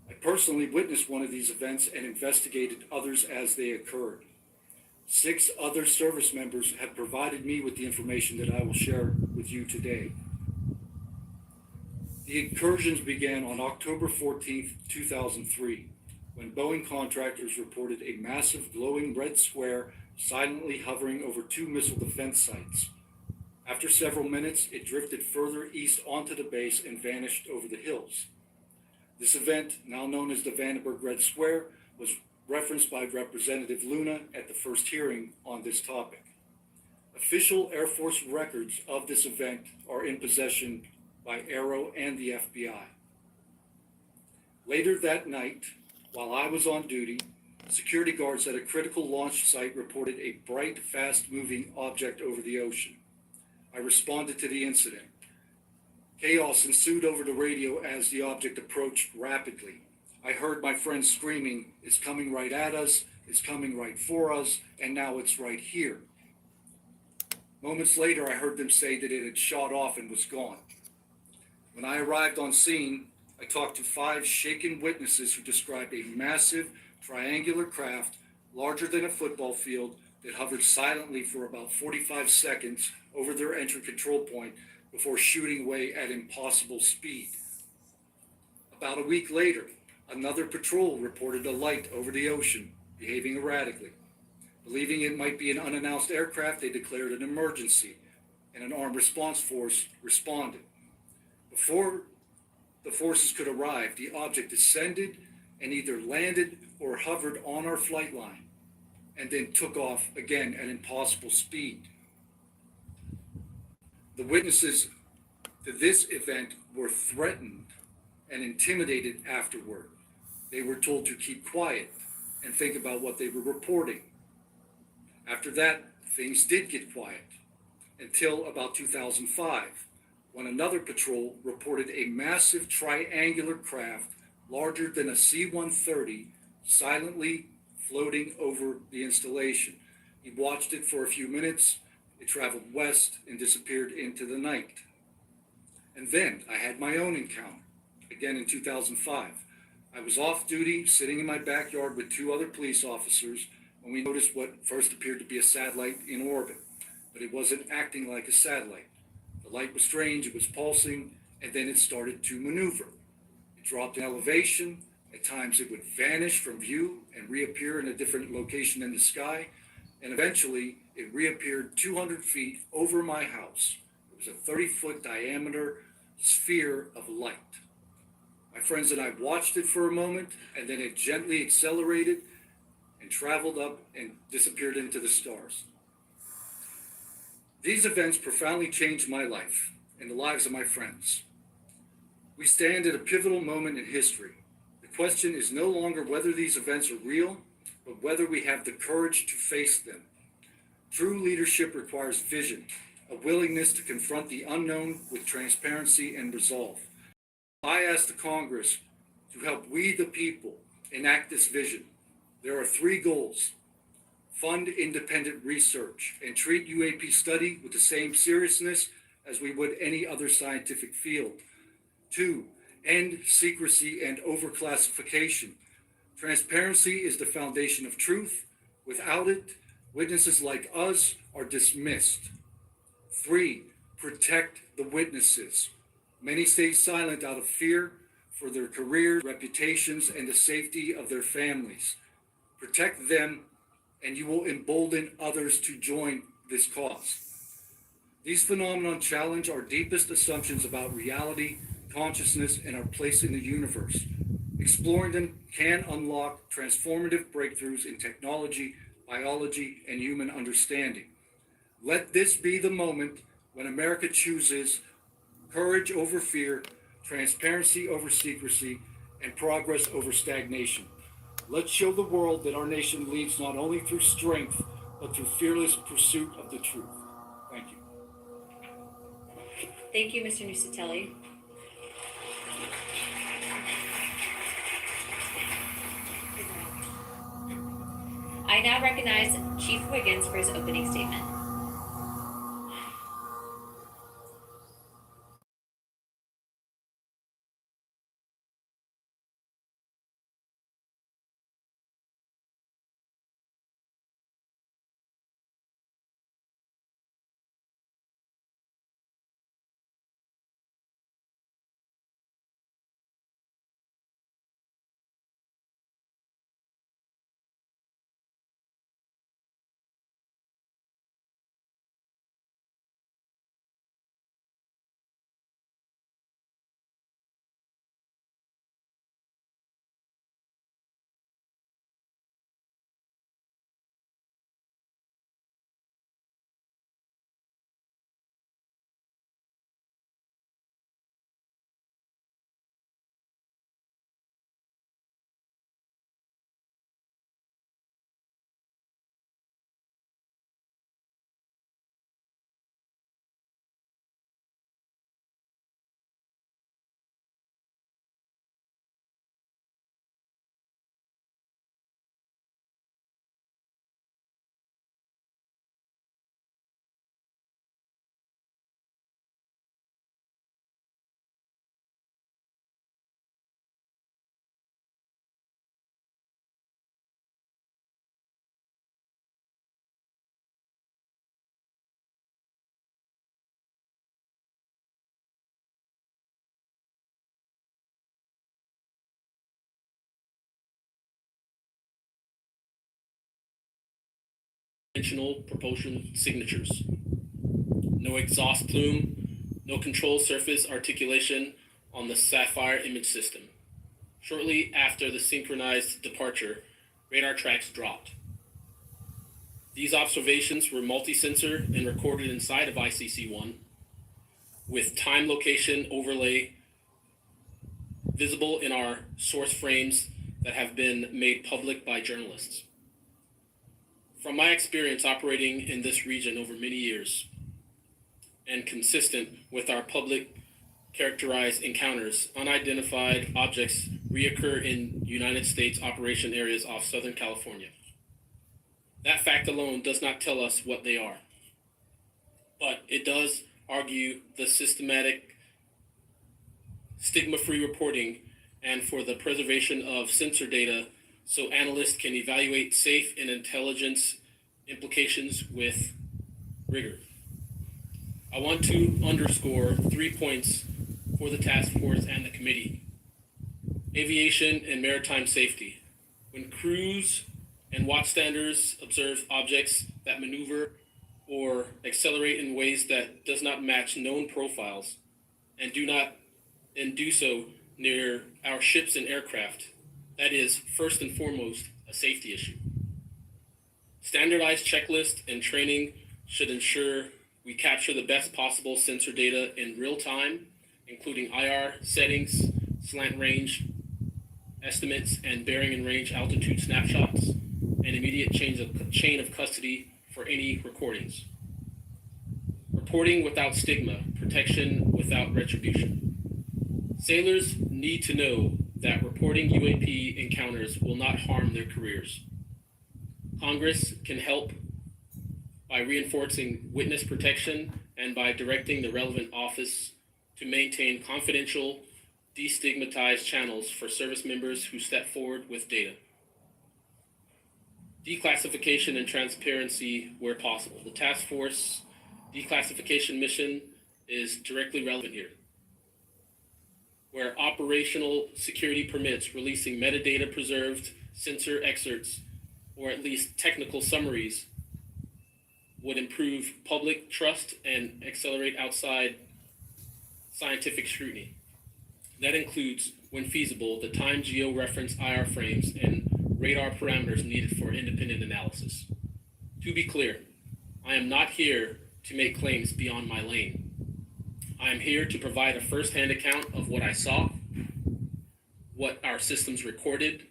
I personally witnessed one of these events and investigated others as they occurred. 6 other service members have provided me with the information that I will share with you today. The incursions began on October 14th, 2003, when Boeing contractors reported a massive glowing red square silently hovering over 2 missile defense sites. After several minutes, it drifted further east onto the base and vanished over the hills. This event, now known as the Vandenberg Red Square, was referenced by Representative Luna at the first hearing on this topic. Official Air Force records of this event are in possession by Arrow and the FBI. Later that night, while I was on duty, security guards at a critical launch site reported a bright, fast-moving object over the ocean. I responded to the incident. Chaos ensued over the radio as the object approached rapidly. I heard my friends screaming, "It's coming right at us, it's coming right for us, and now it's right here." Moments later, I heard them say that it had shot off and was gone. When I arrived on scene, I talked to 5 shaken witnesses who described a massive triangular craft larger than a football field that hovered silently for about 45 seconds over their entry control point before shooting away at impossible speed. About a week later, another patrol reported a light over the ocean, behaving erratically. Believing it might be an unannounced aircraft, they declared an emergency, and an armed response force responded. Before the forces could arrive, the object descended and either landed or hovered on our flight line, and then took off again at impossible speed. The witnesses to this event were threatened and intimidated afterward. They were told to keep quiet and think about what they were reporting. After that, things did get quiet until about 2005, when another patrol reported a massive triangular craft larger than a C-130 silently floating over the installation. He watched it for a few minutes. It traveled west and disappeared into the night. And then I had my own encounter, again in 2005. I was off duty, sitting in my backyard with 2 other police officers when we noticed what first appeared to be a satellite in orbit, but it wasn't acting like a satellite. The light was strange, it was pulsing, and then it started to maneuver. It dropped in elevation. At times it would vanish from view and reappear in a different location in the sky, and eventually it reappeared 200 feet over my house. It was a 30-foot diameter sphere of light. My friends and I watched it for a moment, and then it gently accelerated and traveled up and disappeared into the stars. These events profoundly changed my life and the lives of my friends. We stand at a pivotal moment in history. The question is no longer whether these events are real, but whether we have the courage to face them. True leadership requires vision, a willingness to confront the unknown with transparency and resolve. I ask the Congress to help we the people enact this vision. There are 3 goals. Fund independent research and treat UAP study with the same seriousness as we would any other scientific field. 2, end secrecy and overclassification. Transparency is the foundation of truth. Without it, witnesses like us are dismissed. 3, protect the witnesses. Many stay silent out of fear for their careers, reputations, and the safety of their families. Protect them, and you will embolden others to join this cause. These phenomena challenge our deepest assumptions about reality, consciousness, and our place in the universe. Exploring them can unlock transformative breakthroughs in technology, biology, and human understanding. Let this be the moment when America chooses courage over fear, transparency over secrecy, and progress over stagnation. Let's show the world that our nation leads not only through strength, but through fearless pursuit of the truth. Thank you. Thank you, Mr. Nusatelli. I now recognize Chief Wiggins for his opening statement. conventional propulsion signatures. No exhaust plume, no control surface articulation on the Sapphire image system. Shortly after the synchronized departure, radar tracks dropped. These observations were multi-sensor and recorded inside of ICC-1 with time location overlay visible in our source frames that have been made public by journalists. From my experience operating in this region over many years and consistent with our public characterized encounters, unidentified objects reoccur in United States operation areas off Southern California. That fact alone does not tell us what they are, but it does argue the systematic stigma-free reporting and for the preservation of sensor data so analysts can evaluate safe and intelligence implications with rigor. I want to underscore 3 points for the task force and the committee. Aviation and maritime safety. When crews and watchstanders observe objects that maneuver or accelerate in ways that does not match known profiles and do so near our ships and aircraft, that is first and foremost a safety issue. Standardized checklists and training should ensure we capture the best possible sensor data in real time, including IR settings, slant range estimates, and bearing and range altitude snapshots, and immediate chain of custody for any recordings. Reporting without stigma, protection without retribution. Sailors need to know that reporting UAP encounters will not harm their careers. Congress can help by reinforcing witness protection and by directing the relevant office to maintain confidential, destigmatized channels for service members who step forward with data. Declassification and transparency where possible. The task force declassification mission is directly relevant here, where operational security permits releasing metadata preserved sensor excerpts or at least technical summaries would improve public trust and accelerate outside scientific scrutiny. That includes, when feasible, the time geo-reference IR frames and radar parameters needed for independent analysis. To be clear, I am not here to make claims beyond my lane. I am here to provide a first-hand account of what I saw, what our systems recorded,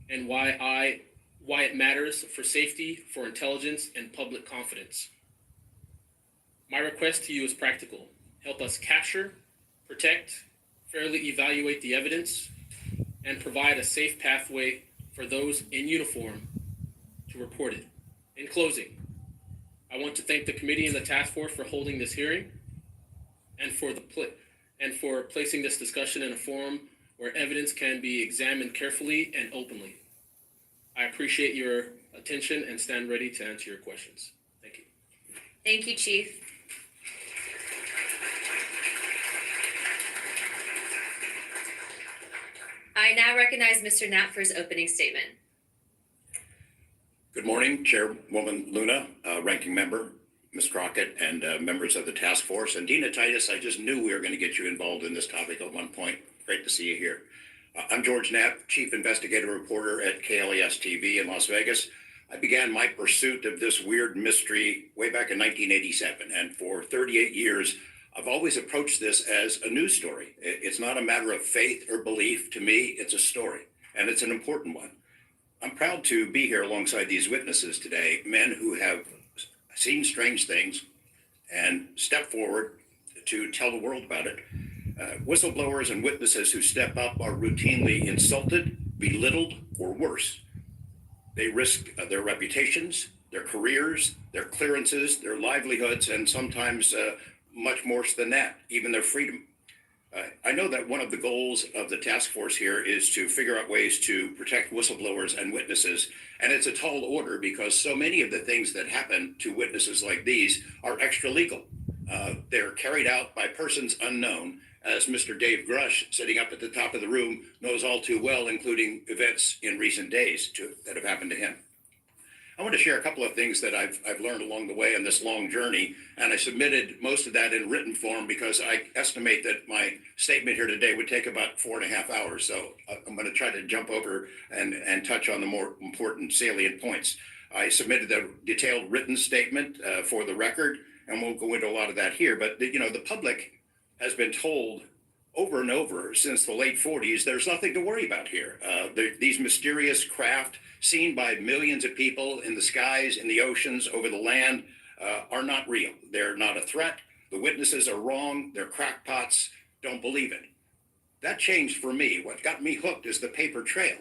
and why it matters for safety, for intelligence, and public confidence. My request to you is practical. Help us capture, protect, fairly evaluate the evidence, and provide a safe pathway for those in uniform to report it. In closing, I want to thank the committee and the task force for holding this hearing and for placing this discussion in a forum where evidence can be examined carefully and openly. I appreciate your attention and stand ready to answer your questions. Thank you. Thank you, Chief. I now recognize Mr. Knapp for his opening statement. Good morning, Chairwoman Luna, Ranking Member, Ms. Crockett, and members of the task force. And Dina Titus, I just knew we were going to get you involved in this topic at one point. Great to see you here. I'm George Knapp, Chief Investigative Reporter at KLES-TV in Las Vegas. I began my pursuit of this weird mystery way back in 1987. And for 38 years, I've always approached this as a news story. It's not a matter of faith or belief. To me, it's a story, and it's an important one. I'm proud to be here alongside these witnesses today, men who have seen strange things and stepped forward to tell the world about it. Whistleblowers and witnesses who step up are routinely insulted, belittled, or worse. They risk their reputations, their careers, their clearances, their livelihoods, and sometimes much worse than that, even their freedom. I know that one of the goals of the task force here is to figure out ways to protect whistleblowers and witnesses. And it's a tall order because so many of the things that happen to witnesses like these are extra legal. They're carried out by persons unknown, as Mr. Dave Grush, sitting up at the top of the room, knows all too well, including events in recent days that have happened to him. I want to share a couple of things that I've learned along the way on this long journey, and I submitted most of that in written form because I estimate that my statement here today would take about 4.5 hours. So I'm going to try to jump over and touch on the more important salient points. I submitted a detailed written statement for the record, and we'll go into a lot of that here. But the public has been told over and over since the late 40s, there's nothing to worry about here. These mysterious craft seen by millions of people in the skies, in the oceans, over the land are not real. They're not a threat. The witnesses are wrong. They're crackpots. Don't believe it. That changed for me. What got me hooked is the paper trail.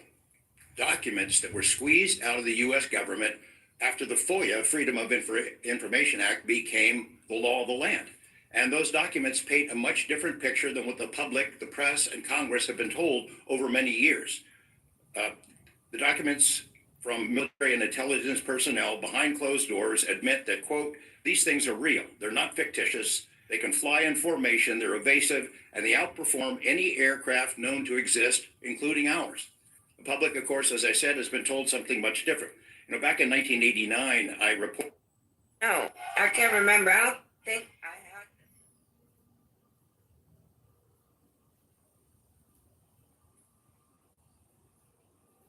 Documents that were squeezed out of the U.S. government after the FOIA, Freedom of Information Act, became the law of the land. And those documents paint a much different picture than what the public, the press, and Congress have been told over many years. The documents from military and intelligence personnel behind closed doors admit that, quote, these things are real. They're not fictitious. They can fly in formation. They're evasive, and they outperform any aircraft known to exist, including ours. The public, of course, as I said, has been told something much different. Back in 1989, I reported. No, I can't remember. I don't think I have.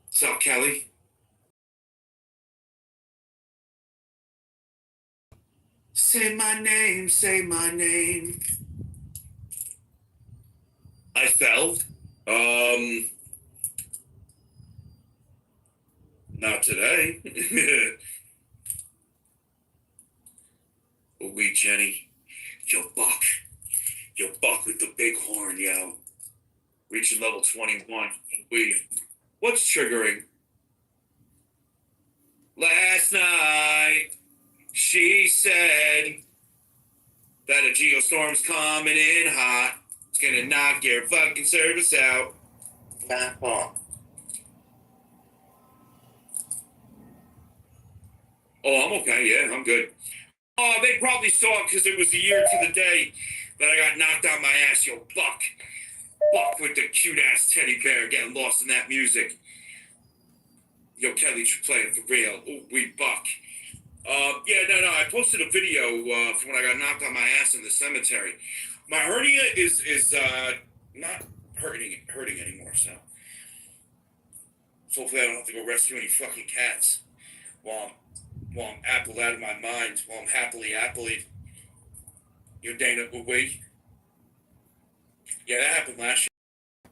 What's up, Kelly? Say my name, say my name. I fell. Not today. But we, Jenny. Yo, Buck. Yo, Buck with the big horn, yo. Reaching level 21. What's triggering? Last night, she said that a geostorm's coming in hot. It's gonna knock your fucking service out. Oh, I'm okay. Yeah, I'm good. Oh, they probably saw it because it was the year to the day that I got knocked out my ass. Yo, Buck. Buck with the cute-ass teddy bear getting lost in that music. Yo, Kelly should play it for real. Oh, we Buck. Yeah, no, I posted a video from when I got knocked on my ass in the cemetery. My hernia is not hurting anymore, so hopefully I don't have to go rescue any fucking cats while I'm apple out of my mind, while I'm happily. Yo, Dana, wait. Yeah, that happened last year.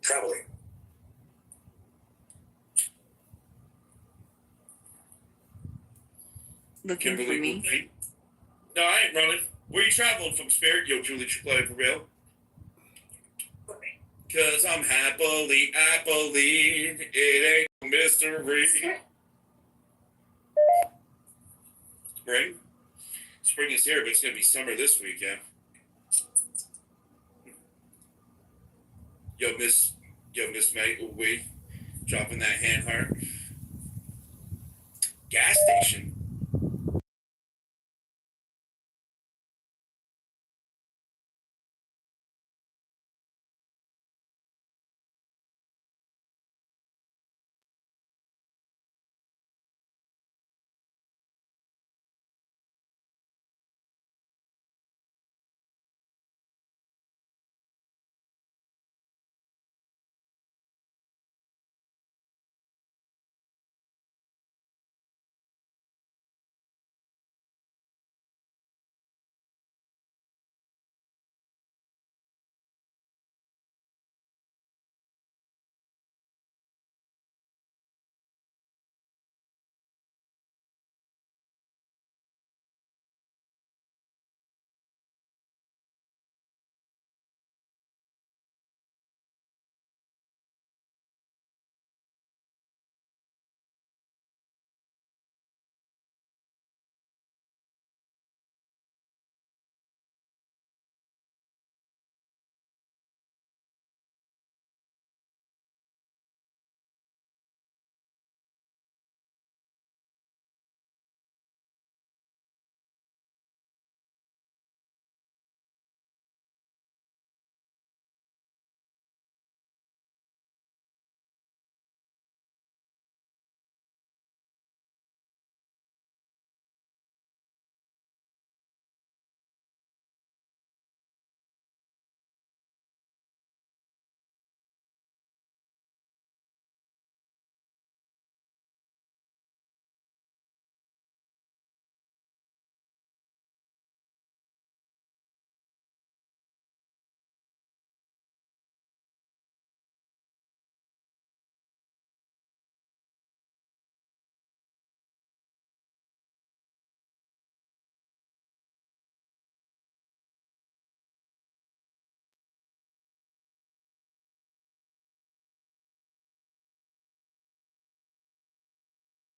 Traveling. Looking for me. Wait. No, I ain't running. Where you traveling from, Spirit? Yo, Julie Chipotle for real? Cause I'm happily, it ain't a mystery. Spring? Spring is here, but it's gonna be summer this week, yeah. Yo, Miss May, we dropping that hand heart. Gas station.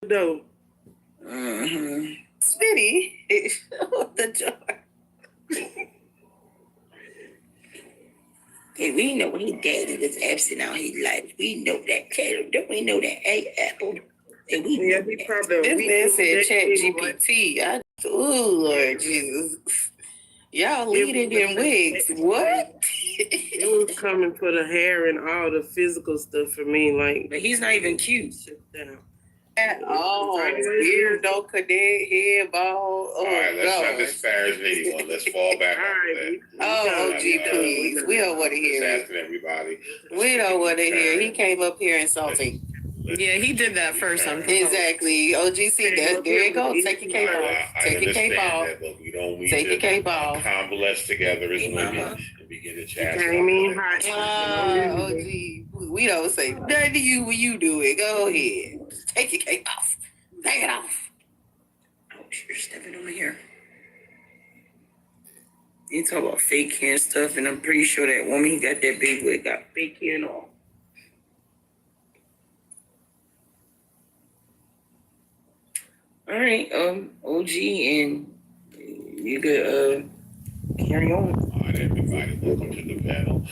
No. Smitty, the jar. Hey, we know his daddy is absent out his life. We know that. Don't we know that? Hey, Apple. And we Yeah, know we that. probably This man said chat anyway. GPT. Oh, Lord Jesus. Y'all leading in wigs. What? It was coming for the hair and all the physical stuff for me. Like, But he's not even cute. sit down. At all. Beard, no cadet, head, ball. All right, let's not God. disparage anyone. Let's fall back All off right, of that. Oh, OG, please. We don't want to Just hear it. asking everybody. We don't want to hear. He came up here insulting. Yeah, he did that first. Exactly. OGC, that, there you go. Take your cape off. I Take your cape understand off. that, but we don't need Take your to cape off. convalesce together as women and begin to chat. Came in hot. OG, we don't say nothing to you when you do it. Go ahead. Take your cape off. Take it off. Oh, you're stepping over here. You talk about fake hair and stuff, and I'm pretty sure that woman he got that big wig got fake hair and all. All right, OG, and you could carry on. All right, everybody, welcome to the panel.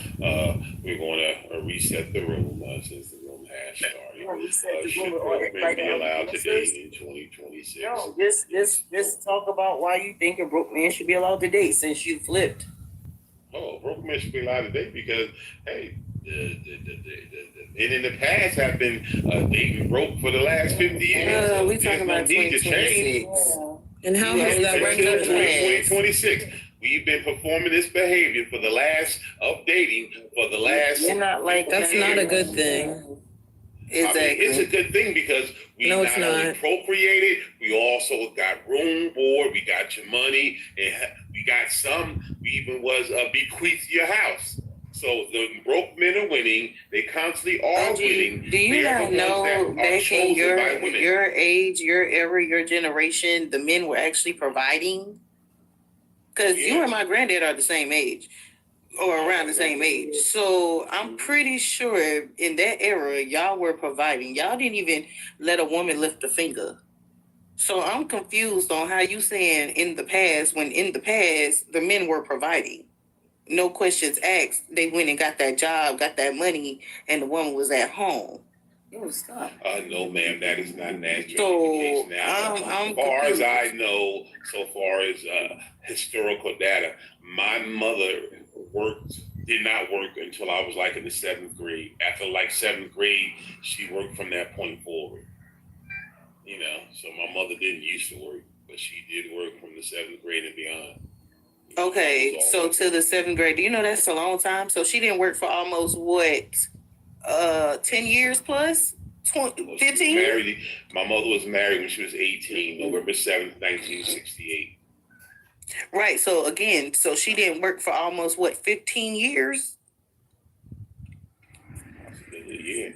We're going to reset the room since the room has started. Should women be allowed to date in 2026? No, just talk about why you think a broke man should be allowed to date since you flipped. Oh, broke men should be allowed to date because, hey, the men in the past have been dating broke for the last 50 years. We talking about 2026. And how has that worked out? 2026. We've been performing this behavior for the last updating for the last. You're not like That's not a good thing. Exactly. I mean, it's a good thing because we No, not it's only not. procreated, we also got room board, we got your money, and we got some. We even was bequeathed your house. So the broke men are winning. They constantly are winning. Do you They are not the ones know that are that in chosen by women. your age, your era, your generation, the men were actually providing? Because you and my granddad are the same age, or around the same age. So I'm pretty sure in that era, y'all were providing. Y'all didn't even let a woman lift a finger. So I'm confused on how you saying in the past, when in the past, the men were providing. No questions asked. They went and got that job, got that money, and the woman was at home. Yo, stop. No, ma'am, that is not naturally So, the case now. I'm As far as confused. I know, so far as historical data, my mother did not work until I was like in the 7th grade. After like 7th grade, she worked from that point forward. You know, so my mother didn't used to work, but she did work from the 7th grade and beyond. Okay, so to the 7th grade, do you know that's a long time? So she didn't work for almost what, 10 years plus? 15? Married. My mother was married when she was 18, November 7th, 1968. Right. So again, so she didn't work for almost what, 15 years? Yeah.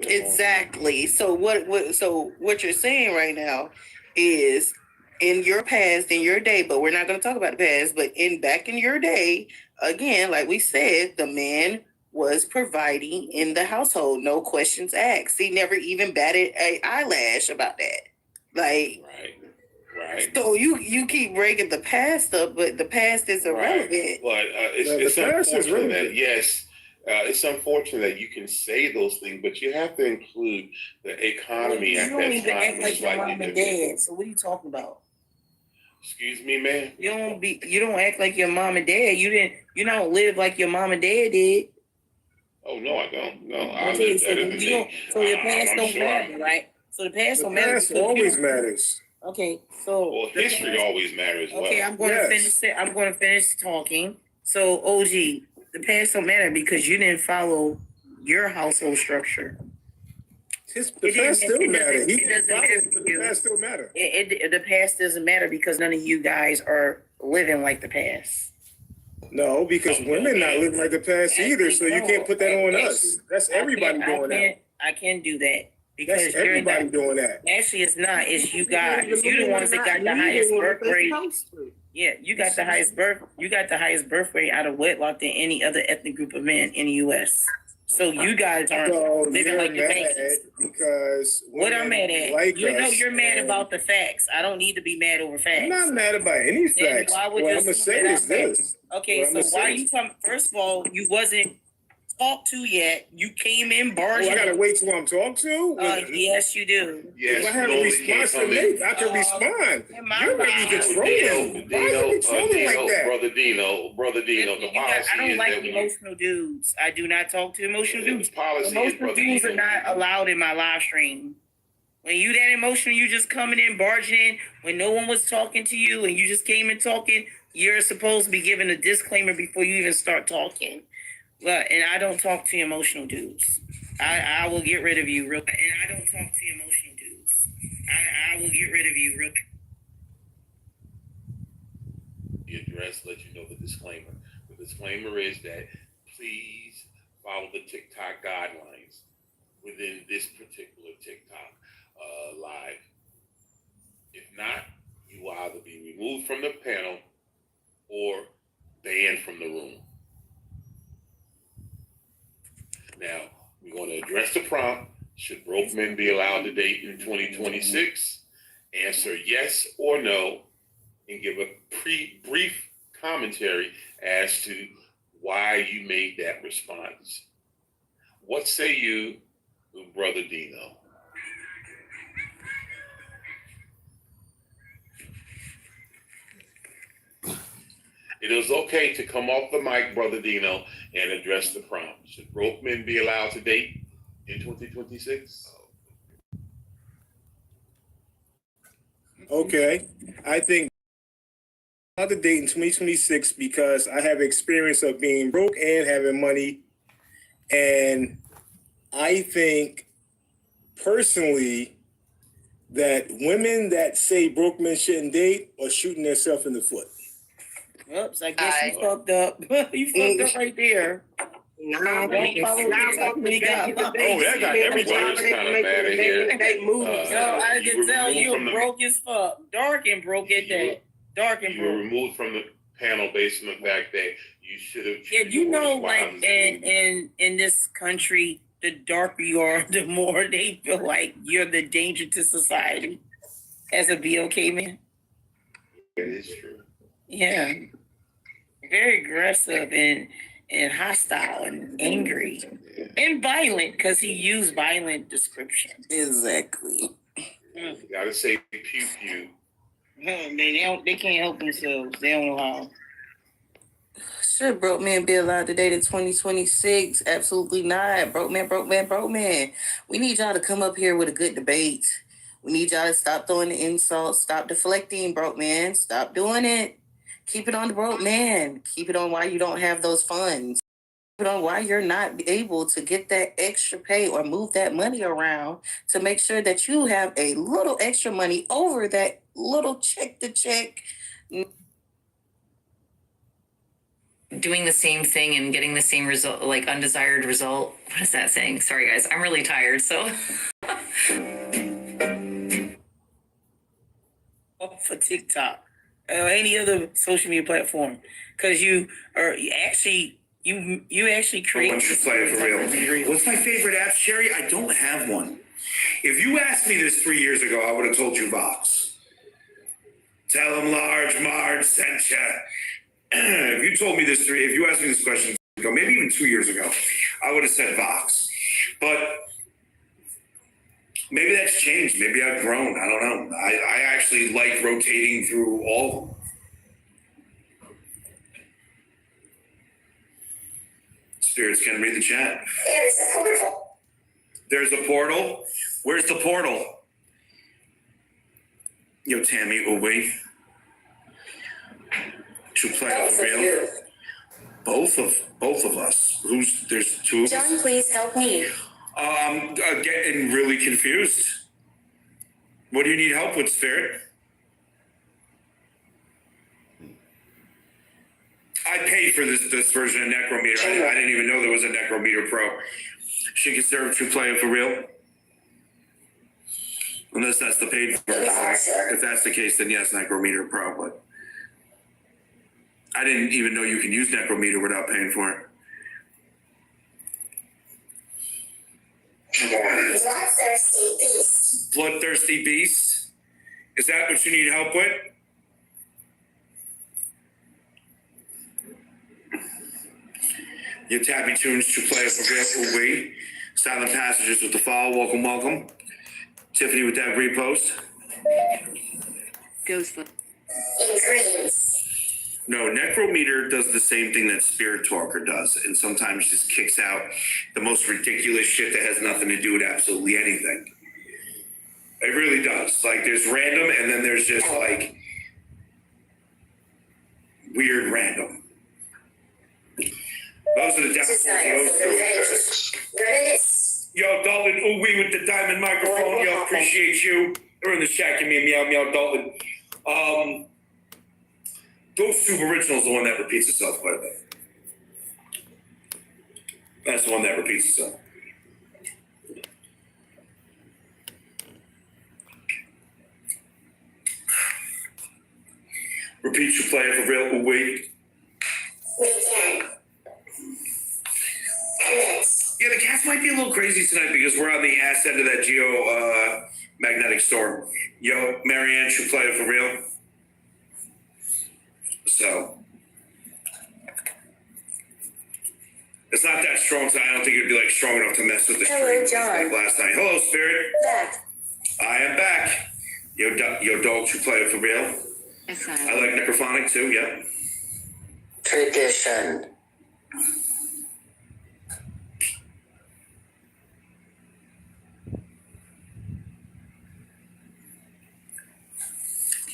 Exactly. So what you're saying right now is in your past, in your day, but we're not going to talk about the past, but back in your day, again, like we said, the man was providing in the household, no questions asked. He never even batted an eyelash about that. Like, right. So you keep breaking the past up, but the past is irrelevant. Right. But it's unfortunate that, yes, it's unfortunate that you can say those things, but you have to include the economy at that time. You don't even act like your mom and different. dad. So what are you talking about? Excuse me, man. You don't act like your mom and dad. You don't live like your mom and dad did. Oh no, I don't. No, I Okay, live better than me. so your past I'm don't sure matter, right? So the past don't The matter. past always matters. Okay, so well, history always matters. Okay, I'm going to finish. I'm going to finish talking. So OG, the past don't matter because you didn't follow your household structure. The past still matter. The past still matter. The past doesn't matter because none of you guys are living like the past. No, because women not living like the past either, so you can't put that on us. That's everybody doing that. I can't do that because That's everybody doing that. Actually, it's not. It's you guys. You're the ones that got the highest birth rate. Yeah, you got the highest birth. You got the highest birth rate out of wedlock than any other ethnic group of men in the U.S. So you guys aren't So living you're like your mad babies. because What I'm mad at? like You know us you're mad and- about the facts. I don't need to be mad over facts. I'm not mad about any Then facts. why would What you I'm gonna assume say that is I'm mad? this. Okay, What so I'ma why say you is- come? First of all, you wasn't talked to yet. You came in Oh, barging. I gotta wait till I'm talked to? Yes, you do. Yes, If I have a normally can't response to come make, in. I can respond. in my You're making mind- controlling. Why are you controlling like that? Brother Dino, the You got- policy I don't is like that when emotional dudes. I do not talk to emotional the dudes. policy is, Emotional Brother dudes are Dino, not allowed in my live stream. When you that emotional, you just coming in, barging in, when no one was talking to you and you just came in talking, you're supposed to be giving a disclaimer before you even start talking. But, and I don't talk to emotional dudes. I will get rid of you real quick. And I don't talk to emotional dudes. I will get rid of you real quick. the address, let you know the disclaimer. The disclaimer is that please follow the TikTok guidelines within this particular TikTok live. If not, you will either be removed from the panel or banned from the room. Now, we're going to address the prompt. Should broke men be allowed to date in 2026? Answer yes or no and give a brief commentary as to why you made that response. What say you, Brother Dino? It is okay to come off the mic, Brother Dino, and address the prompt. Should broke men be allowed to date in 2026? Okay, I think I'm allowed to date in 2026 because I have experience of being broke and having money. And I think personally that women that say broke men shouldn't date are shooting themselves in the foot. Oops, I guess you fucked up. You fucked up right there. No, Don't follow TikTok when you got Oh, that got everywhere. It's kind of bad in here. No, I You can were tell removed you from the- broke as fuck. Dark and broke at that. Dark and You were broke. removed from the panel based on the fact that you should have. Yeah, you know, like wives. in this country, the darker you are, the more they feel like you're the danger to society as a BOK man. That is true. Yeah. Very aggressive and hostile and angry and violent because he used violent descriptions. Exactly. You gotta say pew pew. They can't help themselves. They don't know how. Should broke men be allowed to date in 2026? Absolutely not. Broke man, broke man, broke man. We need y'all to come up here with a good debate. We need y'all to stop throwing the insults, stop deflecting, broke man. Stop doing it. Keep it on the broke man. Keep it on why you don't have those funds. Keep it on why you're not able to get that extra pay or move that money around to make sure that you have a little extra money over that little check to check. Doing the same thing and getting the same result, like undesired result. What is that saying? Sorry, guys. I'm really tired. So For TikTok or any other social media platform, because you actually create. Why don't you play it for real? What's my favorite app, Sherry? I don't have one. If you asked me this 3 years ago, I would have told you Vox. Tell them Large Marge sent ya. If you told me this if you asked me this question ago, maybe even 2 years ago, I would have said Vox. But maybe that's changed. Maybe I've grown. I don't know. I actually like rotating through all of them. Spirits can read the chat. There's a portal. Where's the portal? Yo, Tammy Uwe. To play for real. Both of us. There's two of us. John, please help me. I'm getting really confused. What do you need help with, Spirit? I paid for this version of Necrometer. I didn't even know there was a Necrometer Pro. She can serve to play it for real. Unless that's the paid version. If that's the case, then yes, Necrometer Pro. But I didn't even know you can use Necrometer without paying for it. Bloodthirsty beast. Bloodthirsty beast? Is that what you need help with? Your Tabby Tunes to play for real we. Silent Passengers with the follow. Welcome, welcome. Tiffany with that repost. Ghostly. No, Necrometer does the same thing that Spirit Talker does, and sometimes just kicks out the most ridiculous shit that has nothing to do with absolutely anything. It really does. Like, there's random, and then there's just like weird random. Those are the demos. Yo, Dalton, ooh wee with the diamond microphone. Yo, appreciate you. They're in the shack and me, meow meow, Dalton. Ghost Tube Original is the one that repeats itself quite a bit. That's the one that repeats itself. Repeat your player for real. Wait. Yeah, the cats might be a little crazy tonight because we're on the ass end of that magnetic storm. Yo, Marianne should play it for real. So it's not that strong, so I don't think it'd be like strong enough to mess with the stream like last night. Hello, Spirit. Back. I am back. Yo, dog should play it for real. I like necrophonic too. Yep. Tradition.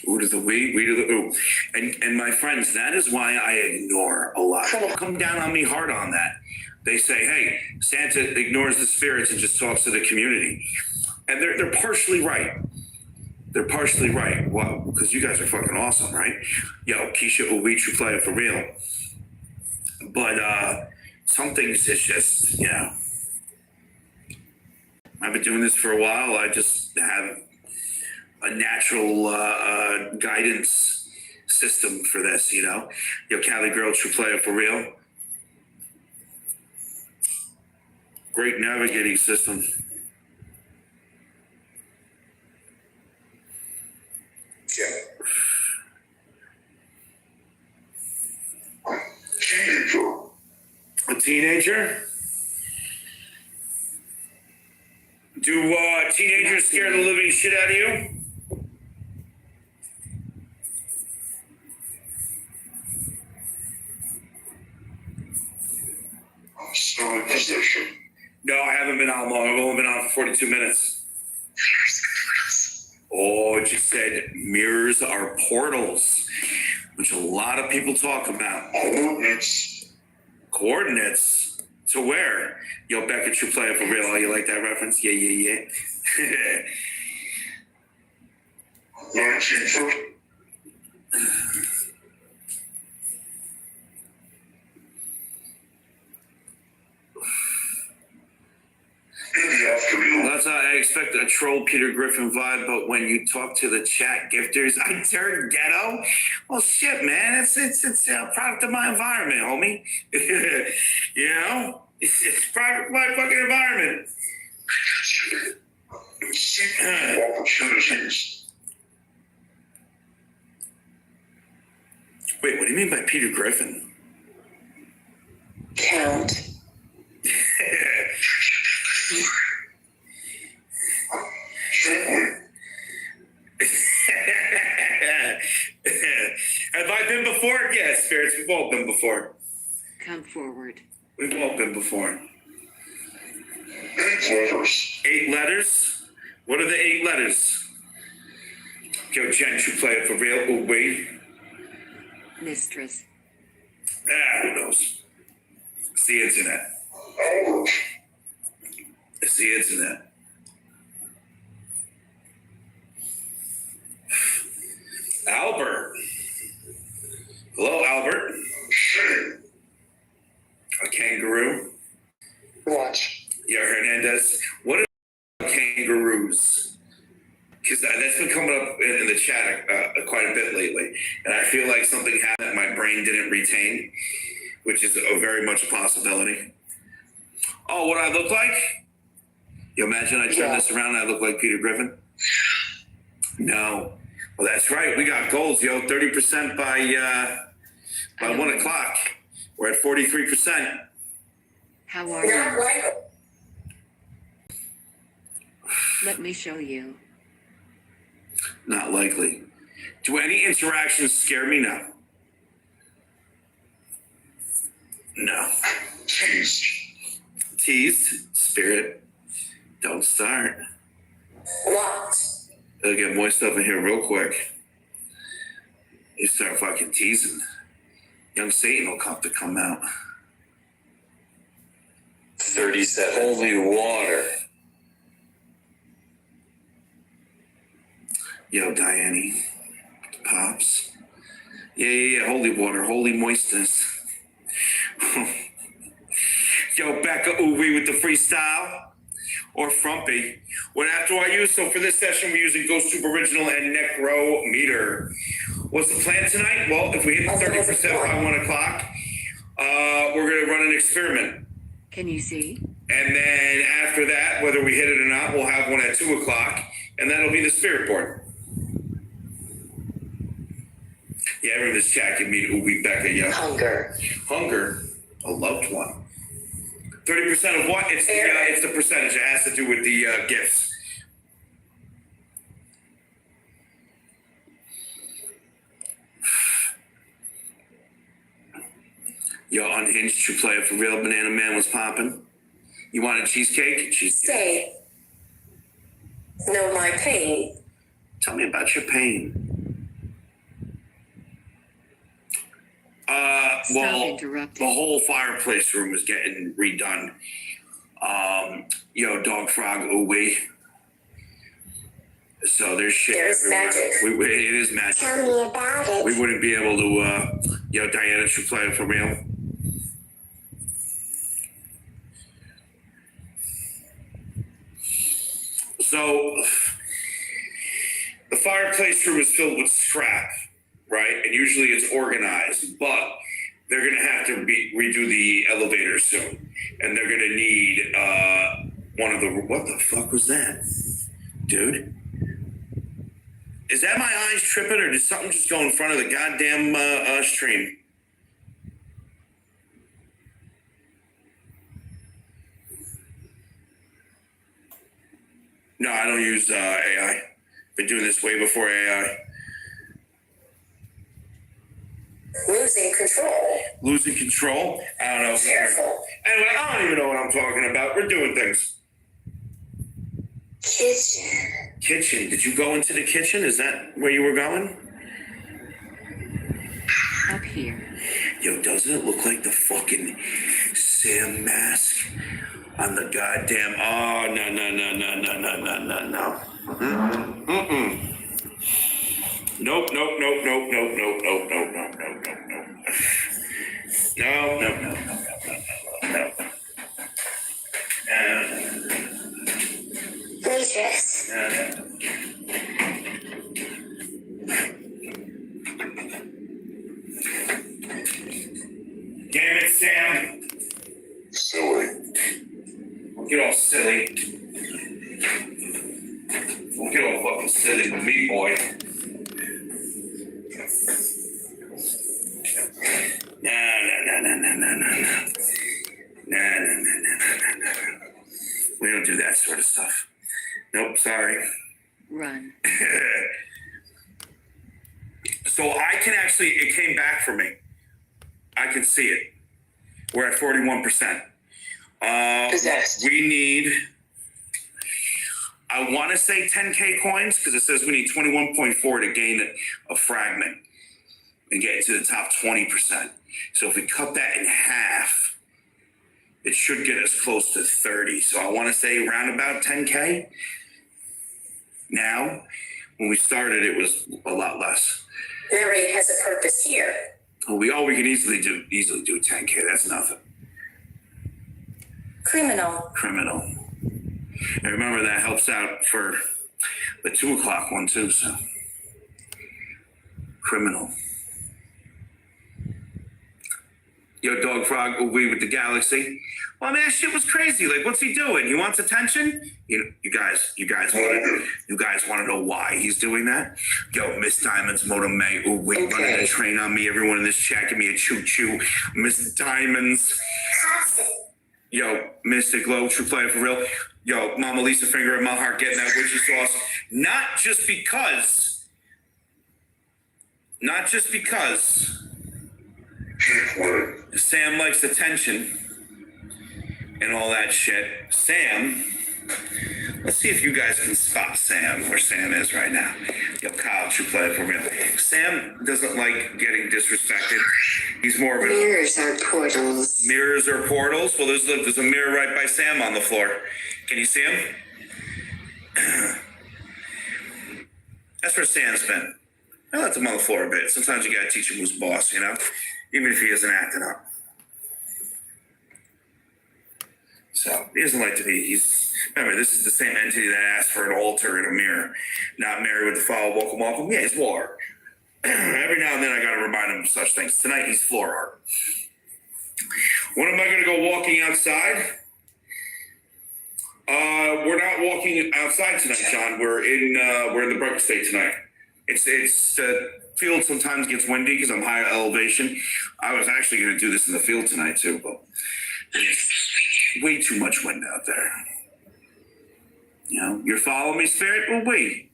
Ooh to the we to the ooh. And my friends, that is why I ignore a lot. People come down on me hard on that. They say, hey, Santa ignores the spirits and just talks to the community. And they're partially right. They're partially right. Well, because you guys are fucking awesome, right? Yo, Keisha Uwichu play it for real. But some things it's just, you know. I've been doing this for a while. I just have a natural guidance system for this, you know. Yo, Cali Girl should play it for real. Great navigating system. Yeah. A teenager? Do teenagers scare the living shit out of you? Still in position. No, I haven't been on long. I've only been on for 42 minutes. Oh, it just said mirrors are portals, which a lot of people talk about. Coordinates. Coordinates? To where? Yo, Beckett should play it for real. Oh, you like that reference? Yeah, yeah, yeah. 1930. That's how I expect a troll Peter Griffin vibe, but when you talk to the chat gifters, I turn ghetto. Well, shit, man, it's a product of my environment, homie. You know, it's product of my fucking environment. Wait, what do you mean by Peter Griffin? Count. Have I been before? Yes, spirits, we've all been before. Come forward. We've all been before. 8 letters. 8 letters? What are the 8 letters? Yo, Jen should play it for real. Oh, wait. Mistress. Who knows? It's the internet. It's the internet. Albert. Hello, Albert. A kangaroo. Watch. Yeah, Hernandez. What are kangaroos? Because that's been coming up in the chat quite a bit lately. And I feel like something happened that my brain didn't retain, which is very much a possibility. Oh, what I look like? You imagine I turn this around and I look like Peter Griffin? No. Well, that's right. We got goals, yo. 30% by 1 o'clock. We're at 43%. How are you? Let me show you. Not likely. Do any interactions scare me? No. No. Teased. Spirit. Don't start. What? It'll get moist up in here real quick. You start fucking teasing. Young Satan will come out. 37. Holy water. Yo, Diane. Pops. Yeah. Holy water. Holy moistness. Yo, Becca Uwe with the freestyle. Or Frumpy. Whatever I use. So for this session, we're using Ghost Tube Original and Necrometer. What's the plan tonight? Well, if we hit 30% by 1 o'clock, we're going to run an experiment. Can you see? And then after that, whether we hit it or not, we'll have one at 2 o'clock, and that'll be the spirit board. Yeah, everyone in this chat can meet Uwe Becca, yeah. Hunger. A loved one. 30% of what? It's the percentage. It has to do with the gifts. Yo, unhinged, true player for real. Banana Man was popping. You want a cheesecake? Stay. Know my pain. Tell me about your pain. Well, the whole fireplace room is getting redone. Dog Frog, ooey. So there's shit everywhere. It is magic. Tell me about it. We wouldn't be able to, Diana should play for real. So the fireplace room is filled with scrap, right? And usually it's organized, but they're going to have to redo the elevator soon. And they're going to need what the fuck was that? Dude? Is that my eyes tripping, or did something just go in front of the goddamn stream? No, I don't use AI. Been doing this way before AI. Losing control. Losing control? I don't know. Careful. Anyway, I don't even know what I'm talking about. We're doing things. Kitchen. Did you go into the kitchen? Is that where you were going? Up here. Yo, doesn't it look like the fucking Sam mask on the goddamn... Oh, no. Mm-mm. Nope. Waitress. Damn it, Sam. Silly. Don't get all silly. Don't get all fucking silly with me, boy. No. We don't do that sort of stuff. Nope, sorry. Run. So I can actually, it came back for me. I can see it. We're at 41%. Possessed. We need, I want to say 10K coins because it says we need 21.4 to gain a fragment and get to the top 20%. So if we cut that in half, it should get us close to 30. So I want to say around about 10K. Now, when we started, it was a lot less. Mary has a purpose here. Well, we can easily do 10K. That's nothing. Criminal. And remember, that helps out for the 2 o'clock one too, so. Criminal. Yo, Dog Frog, we with the Galaxy. Well, man, shit was crazy. Like, what's he doing? He wants attention? You guys want to know why he's doing that? Yo, Miss Diamond's Moto May. Ooh, wait, running a train on me. Everyone in this chat, give me a choo-choo. Miss Diamond's. Yo, Mystic Glow, true player for real. Yo, Mama Lisa Finger in my heart, getting that witchy sauce. Not just because Sam likes attention and all that shit. Sam, let's see if you guys can spot Sam, where Sam is right now. Yo, Kyle, true player for real. Sam doesn't like getting disrespected. He's more of a... Mirrors are portals. Mirrors are portals? Well, there's a mirror right by Sam on the floor. Can you see him? That's where Sam's been. I let him on the floor a bit. Sometimes you gotta teach him who's boss, you know? Even if he isn't acting up. So, he doesn't like to be, remember, this is the same entity that asked for an altar and a mirror. Not married with the follow, welcome, welcome. Yeah, he's floor. Every now and then I gotta remind him of such things. Tonight he's floor art. When am I gonna go walking outside? We're not walking outside tonight, John. We're in the breakfast state tonight. It's the field sometimes gets windy because I'm high elevation. I was actually going to do this in the field tonight too, but it's way too much wind out there. You know, you're following me, Spirit? Well, wait.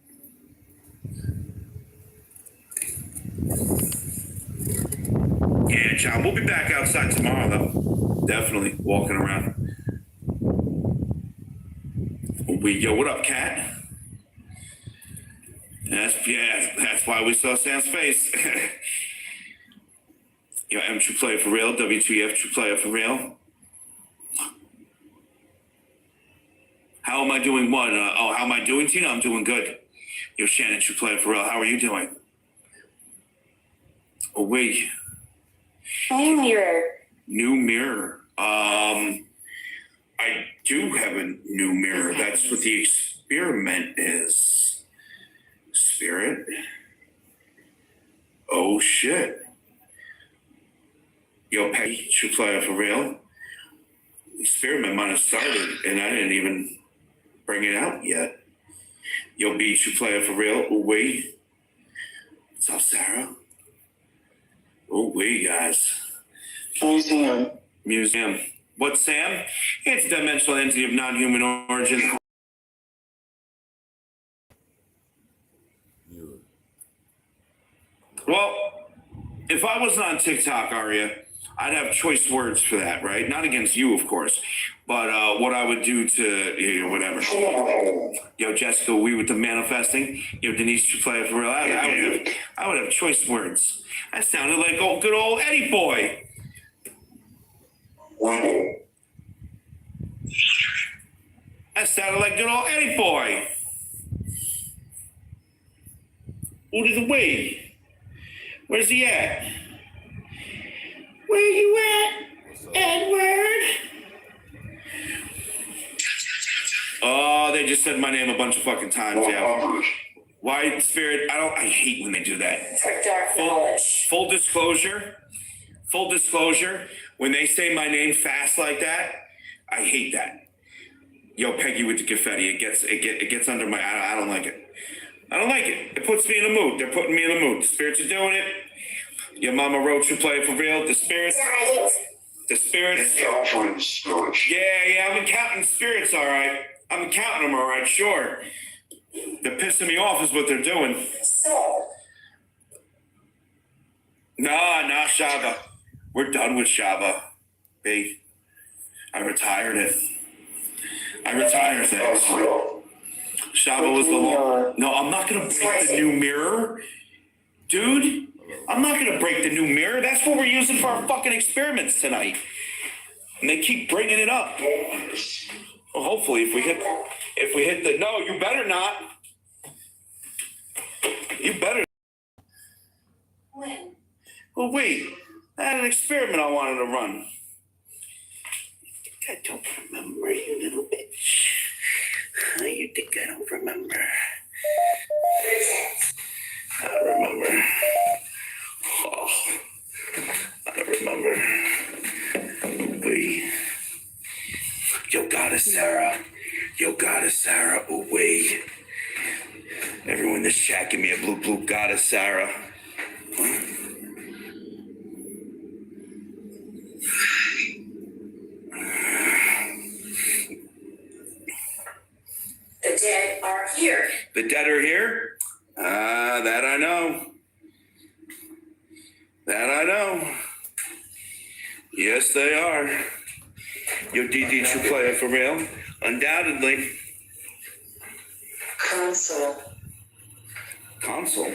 Yeah, John, we'll be back outside tomorrow, though. Definitely walking around. Yo, what up, Cat? That's why we saw Sam's face. Yo, M true player for real. WTF true player for real. How am I doing? What? How am I doing, Tina? I'm doing good. Yo, Shannon true player for real. How are you doing? Oh wait. New mirror. New mirror. I do have a new mirror. That's what the experiment is. Spirit. Oh shit. Yo, Peggy, true player for real. The experiment might have started and I didn't even bring it out yet. Yo, B, true player for real. Oh wait. What's up, Sarah? Oh wait, guys. Museum. What's Sam? It's a dimensional entity of non-human origin. Well, if I wasn't on TikTok, Aria, I'd have choice words for that, right? Not against you, of course, but what I would do to, whatever. Yo, Jessica, we with the manifesting. Yo, Denise, you play it for real. I would have choice words. That sounded like good old Eddie boy. That sounded like good old Eddie boy. Who did the way? Where's he at? Where you at, Edward? Oh, they just said my name a bunch of fucking times, yeah. Why, Spirit? I hate when they do that. For dark knowledge. Full disclosure, when they say my name fast like that, I hate that. Yo, Peggy with the confetti, it gets under my, I don't like it. I don't like it. It puts me in a mood. They're putting me in a mood. The spirits are doing it. Your mama wrote you play for real. The spirits. Yeah, I'm counting spirits, all right. I'm counting them, all right, sure. They're pissing me off is what they're doing. Nah, Shaba. We're done with Shaba. B. I retired it. I retired things. Shaba was the law. No, I'm not going to break the new mirror. Dude, I'm not going to break the new mirror. That's what we're using for our fucking experiments tonight. And they keep bringing it up. Well, hopefully if we hit the, no, you better not. You better. When? Well, wait. I had an experiment I wanted to run. I don't remember, you little bitch. You think I don't remember? I don't remember. Oh, I don't remember. Give me a blue blue goddess, Sarah. The dead are here. The dead are here? That I know. That I know. Yes, they are. Your DD true player for real? Undoubtedly. Console. Console?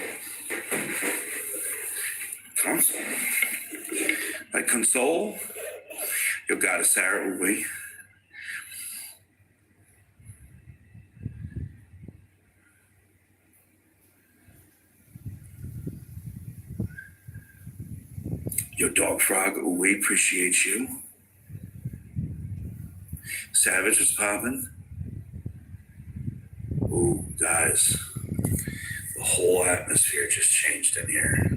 Console? Like console? Your goddess, Sarah, will we? Your dog frog, we appreciate you. Savage was popping. Ooh, guys. The whole atmosphere just changed in here.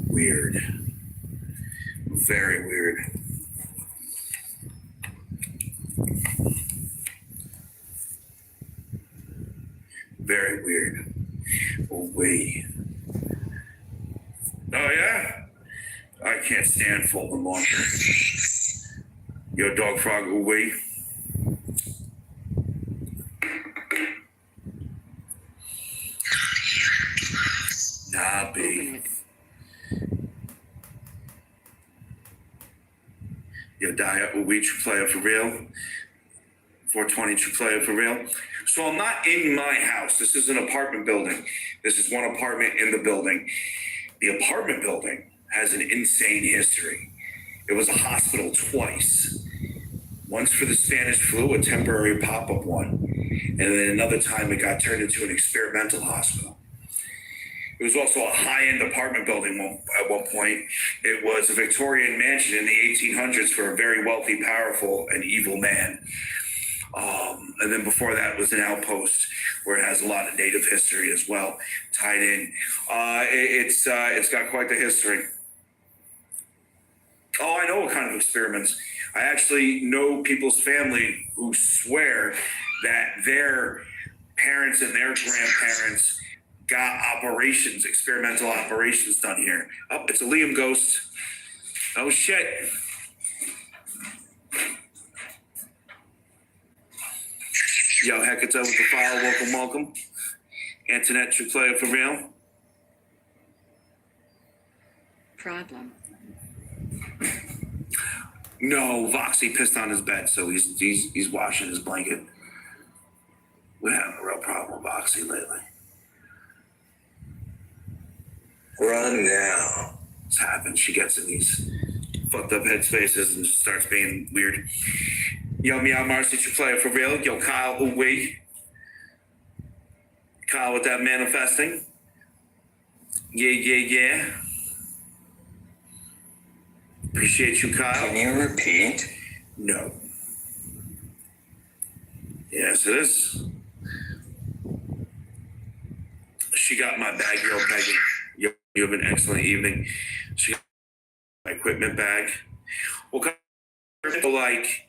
Weird. Very weird. Very weird. Oh, wait. Oh, yeah? I can't stand folding laundry. Yo, dog frog, away. Nah, B. Yo, Dia, away, true player for real. 420 true player for real. So I'm not in my house. This is an apartment building. This is one apartment in the building. The apartment building has an insane history. It was a hospital twice. Once for the Spanish flu, a temporary pop-up one. And then another time it got turned into an experimental hospital. It was also a high-end apartment building at one point. It was a Victorian mansion in the 1800s for a very wealthy, powerful, and evil man. And then before that was an outpost where it has a lot of native history as well tied in. It's got quite the history. Oh, I know what kind of experiments. I actually know people's family who swear that their parents and their grandparents got operations, experimental operations done here. Oh, it's a Liam ghost. Oh, shit. Yo, Hecate with the file. Welcome, welcome. Antoinette, true player for real. Problem. No, Voxy pissed on his bed, so he's washing his blanket. We're having a real problem with Voxy lately. Run now. What's happened? She gets in these fucked up headspaces and just starts being weird. Yo, Meow Marcy, true player for real. Yo, Kyle, we. Kyle with that manifesting. Yeah. Appreciate you, Kyle. Can you repeat? No. Yes, it is. She got my bag, yo, Megan. Yo, you have an excellent evening. She got my equipment bag. Well, like,